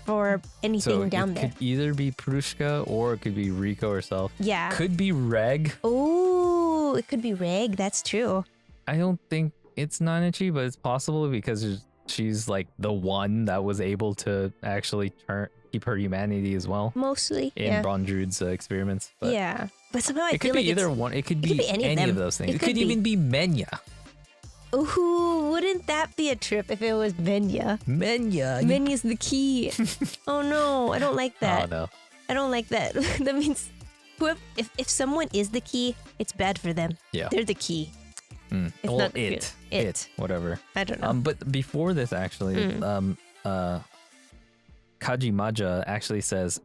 S2: for anything down there.
S1: It could either be Prushka or it could be Riko herself.
S2: Yeah.
S1: Could be Reg.
S2: Oh, it could be Reg. That's true.
S1: I don't think it's Nanachi, but it's possible because she's like the one that was able to actually keep her humanity as well.
S2: Mostly.
S1: In Bondrud's experiments. But
S2: yeah. But somehow I
S1: it
S2: feel
S1: could
S2: like
S1: be either one. It could be any of those things. It could even be Menya.
S2: Ooh, wouldn't that be a trip if it was Menya? Menya's the key. Oh no, I don't like that.
S1: Oh no.
S2: I don't like that. That means if someone is the key, it's bad for them.
S1: Yeah.
S2: They're the key.
S1: It's
S2: well,
S1: not
S2: it.
S1: Whatever.
S2: I don't know.
S1: But before this, actually, Kajimaja actually says,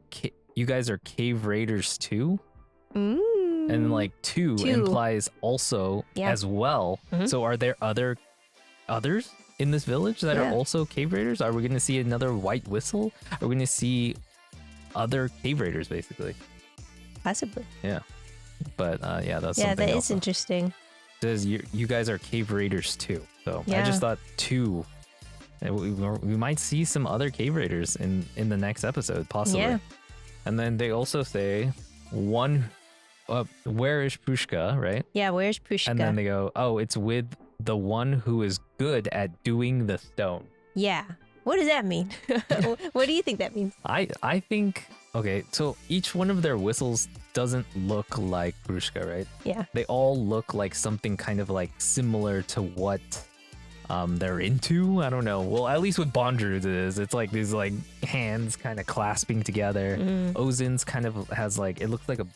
S1: "You guys are cave raiders too." And like two implies also as well. So are there others in this village that are also cave raiders? Are we going to see another white whistle? Are we going to see other cave raiders basically?
S2: Possibly.
S1: Yeah. But that's
S2: that
S1: something
S2: is
S1: else.
S2: interesting.
S1: It says you guys are cave raiders too. So I just thought two. We might see some other cave raiders in the next episode possibly.
S2: Yeah.
S1: And then they also say one. Where is Prushka, right?
S2: Yeah, where's Prushka?
S1: And then they go, oh, it's with the one who is good at doing the stone.
S2: Yeah. What does that mean? What do you think that means?
S1: I think, okay, so each one of their whistles doesn't look like Prushka, right?
S2: Yeah.
S1: They all look like something kind of like similar to what they're into. I don't know. Well, at least with Bondrud's it is. It's like these like hands kind of clasping together. Ozin's kind of has like, it looks like a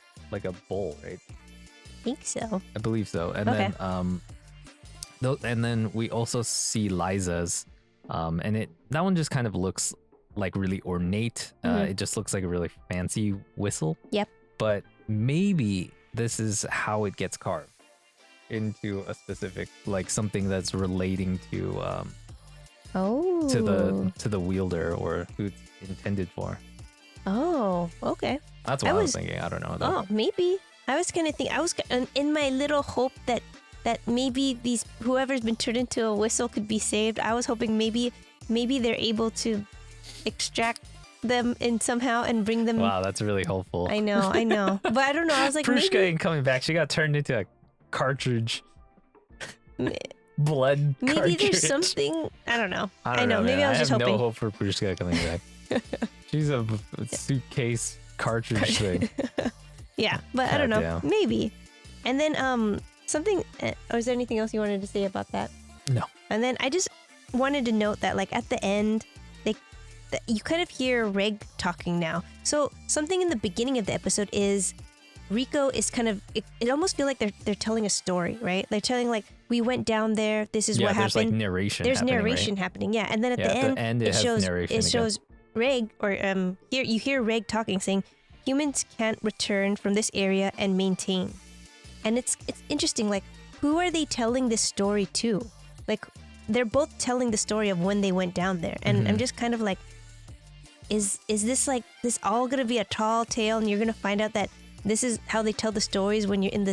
S1: bowl, right?
S2: I think so.
S1: I believe so. And then we also see Liza's, and that one just kind of looks like really ornate. It just looks like a really fancy whistle.
S2: Yep.
S1: But maybe this is how it gets carved into a specific, like something that's relating to to the wielder or who it's intended for.
S2: Oh, okay.
S1: That's what I was thinking. I don't know.
S2: Oh, maybe. I was gonna think. I was in my little hope that maybe whoever's been turned into a whistle could be saved. I was hoping maybe they're able to extract them in somehow and bring them.
S1: Wow, that's really hopeful.
S2: I know. But I don't know. I was like,
S1: Prushka
S2: maybe
S1: ain't coming back. She got turned into a cartridge. Blood.
S2: Maybe
S1: cartridge.
S2: there's something. I don't know.
S1: I don't know.
S2: Maybe I was just hoping.
S1: I have no hope for Prushka coming back. She's a suitcase cartridge thing.
S2: Yeah, but I don't know. Maybe. And then something. Is there anything else you wanted to say about that?
S1: No.
S2: And then I just wanted to note that like at the end, you kind of hear Reg talking now. So something in the beginning of the episode is Riko is kind of. It almost feels like they're telling a story, right? They're telling like we went down there. This is what happened.
S1: There's like narration.
S2: There's narration happening. Yeah, and then at the end
S1: it shows narration.
S2: It shows Reg or here you hear Reg talking saying humans can't return from this area and maintain. And it's interesting, like who are they telling this story to? Like they're both telling the story of when they went down there. And I'm just kind of like, is this like this all gonna be a tall tale and you're gonna find out that this is how they tell the stories when you're in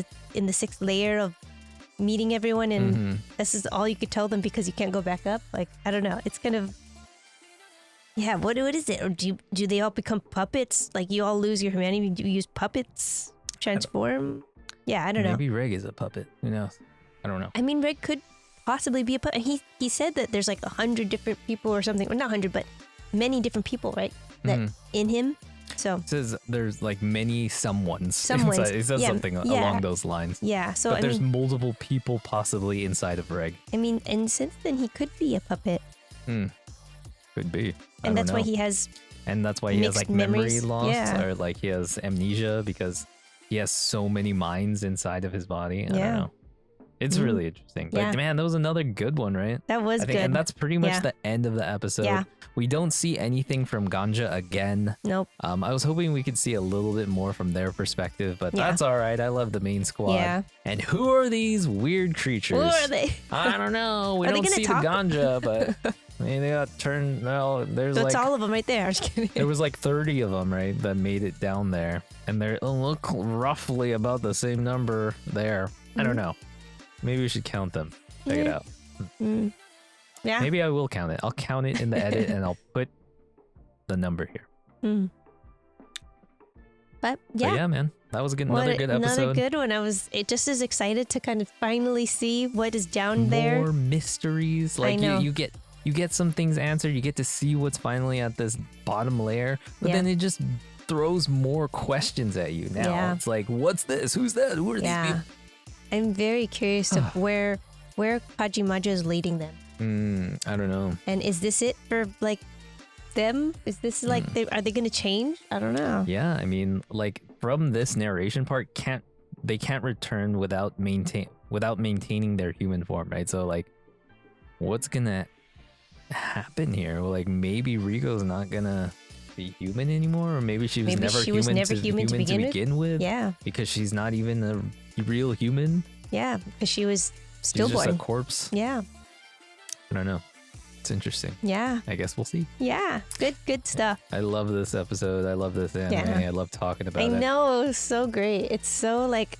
S2: the sixth layer of meeting everyone and this is all you could tell them because you can't go back up? Like I don't know. It's kind of what is it? Or do they all become puppets? Like you all lose your humanity? Do you use puppets? Transform? I don't know.
S1: Maybe Reg is a puppet. Who knows? I don't know.
S2: I mean, Reg could possibly be a puppet. He said that there's like 100 different people or something. Well, not 100, but many different people, right? That in him. So
S1: it says there's like many someones.
S2: Inside.
S1: It says something along those lines.
S2: Yeah. So
S1: but there's multiple people possibly inside of Reg.
S2: I mean, and since then he could be a puppet.
S1: Could be.
S2: And that's why he has.
S1: And that's why he has like memory loss
S2: or
S1: like he has amnesia because he has so many minds inside of his body. I don't know. It's really interesting. But
S2: Yeah.
S1: man, that was another good one, right?
S2: That was
S1: I think,
S2: good.
S1: and that's pretty much
S2: Yeah.
S1: the end of the episode.
S2: Yeah.
S1: We don't see anything from Ganja again.
S2: Nope.
S1: I was hoping we could see a little bit more from their perspective, but
S2: Yeah.
S1: that's all right. I love the main squad.
S2: Yeah.
S1: And who are these weird creatures?
S2: Who are they?
S1: I don't know. We
S2: Are they
S1: don't
S2: gonna
S1: see
S2: talk?
S1: the Ganja, but I mean, they got turned. Well, there's
S2: That's
S1: like
S2: all of them right there. I'm just kidding.
S1: there was like 30 of them, right, that made it down there, and they look roughly about the same number there. I don't know. Maybe we should count them. Check it
S2: Yeah.
S1: out.
S2: Mm. Yeah.
S1: Maybe I will count it. I'll count it in the edit, and I'll put the number here.
S2: Mm. But
S1: But
S2: yeah.
S1: yeah, man, that was
S2: What
S1: another good episode.
S2: Another good one. I was just as excited to kind of finally see what is down there.
S1: More mysteries. Like
S2: know.
S1: you get some things answered. You get to see what's finally at this bottom layer, but
S2: Yeah.
S1: then it just throws more questions at you. Now
S2: Yeah.
S1: it's like, what's this? Who's that? Who are these
S2: Yeah.
S1: people?
S2: I'm very curious of where Kajimaja is leading them.
S1: I don't know.
S2: And is this it for like them? Is this like are they going to change? I don't know.
S1: Yeah, I mean, like from this narration part, they can't return without maintaining their human form, right? So like, what's gonna happen here? Well, like maybe Rico's not gonna be human anymore, or maybe she was never human to begin with.
S2: Yeah.
S1: Because she's not even a real human.
S2: Yeah, because she was
S1: She's
S2: stillborn.
S1: just a corpse.
S2: Yeah.
S1: I don't know. It's interesting.
S2: Yeah.
S1: I guess we'll see.
S2: Yeah. Good stuff.
S1: I love this episode. I love this anime.
S2: Yeah.
S1: I love talking about
S2: I
S1: it.
S2: know, it was so great. It's so like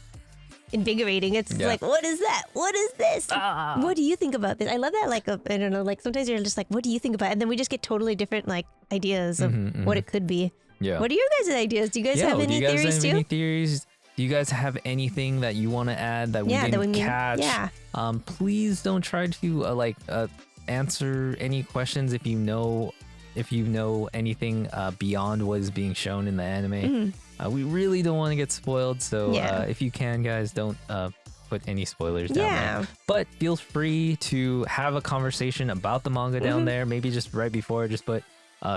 S2: invigorating. It's
S1: Yeah.
S2: like, what is that? What is this?
S1: Ah!
S2: What do you think about this? I love that. Like, I don't know. Like sometimes you're just like, what do you think about it? And then we just get totally different like ideas of what it could be.
S1: Yeah.
S2: What are your guys' ideas? Do you guys have
S1: do
S2: any
S1: you guys
S2: theories
S1: have
S2: too?
S1: any theories? Do you guys have anything that you want to add that we didn't catch?
S2: Yeah.
S1: Please don't try to answer any questions if you know anything beyond what is being shown in the anime. We really don't want to get spoiled, so
S2: Yeah.
S1: if you can, guys, don't put any spoilers down
S2: Yeah.
S1: there. But feel free to have a conversation about the manga down there. Maybe just right before, just put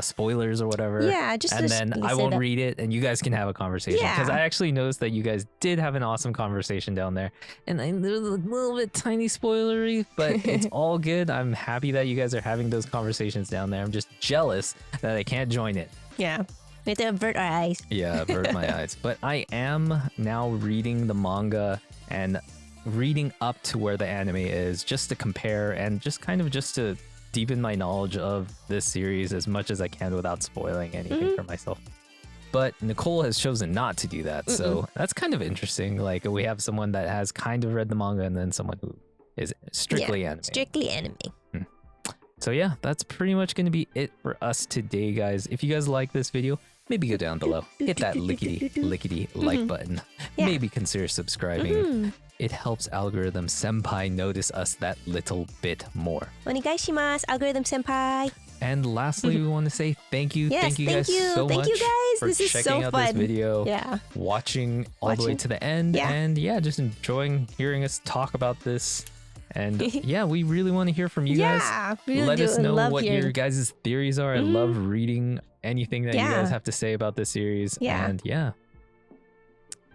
S1: spoilers or whatever.
S2: Yeah, just
S1: and
S2: to
S1: then I
S2: say
S1: won't
S2: that.
S1: read it, and you guys can have a conversation. Because
S2: Yeah.
S1: I actually noticed that you guys did have an awesome conversation down there, and there's a little bit tiny spoilery, but it's all good. I'm happy that you guys are having those conversations down there. I'm just jealous that I can't join it.
S2: Yeah. We have to avert our eyes.
S1: Yeah, avert my eyes. But I am now reading the manga and reading up to where the anime is, just to compare and just to deepen my knowledge of this series as much as I can without spoiling anything for myself. But Nicole has chosen not to do that, so that's kind of interesting. Like, we have someone that has kind of read the manga and then someone who is strictly anime.
S2: Strictly anime.
S1: So yeah, that's pretty much going to be it for us today, guys. If you guys like this video, maybe go down below, hit that lickety like button.
S2: Yeah.
S1: Maybe consider subscribing. It helps Algorithm Senpai notice us that little bit more.
S2: Onegaishimasu, Algorithm Senpai.
S1: And lastly, we want to say thank you.
S2: Yes,
S1: thank you guys so
S2: Thank
S1: much
S2: you guys.
S1: for
S2: This is
S1: checking
S2: so
S1: out
S2: fun.
S1: this video,
S2: Yeah.
S1: watching all the way
S2: Watching.
S1: to the end,
S2: Yeah.
S1: and just enjoying hearing us talk about this. And we really want to hear from you guys.
S2: Yeah. we really
S1: Let
S2: do.
S1: us
S2: I
S1: know
S2: love
S1: what
S2: hearing.
S1: your guys' theories are. I love reading anything that you
S2: Yeah.
S1: guys have to say about this series.
S2: Yeah.
S1: And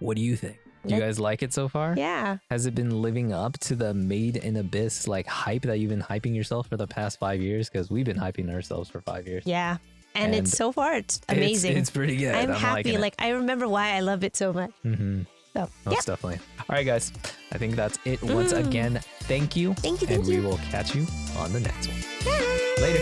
S1: what do you think? Do you guys like it so far?
S2: Yeah.
S1: Has it been living up to the Made in Abyss like hype that you've been hyping yourself for the past 5 years? Because we've been hyping ourselves for 5 years.
S2: Yeah. And it's so far, it's amazing.
S1: It's pretty good.
S2: I'm happy.
S1: liking it.
S2: Like, I remember why I love it so much. So,
S1: Most definitely. All right, guys. I think that's it. Once again, thank you.
S2: Thank you.
S1: And
S2: Thank
S1: we
S2: you.
S1: will catch you on the next one.
S2: Bye.
S1: Later.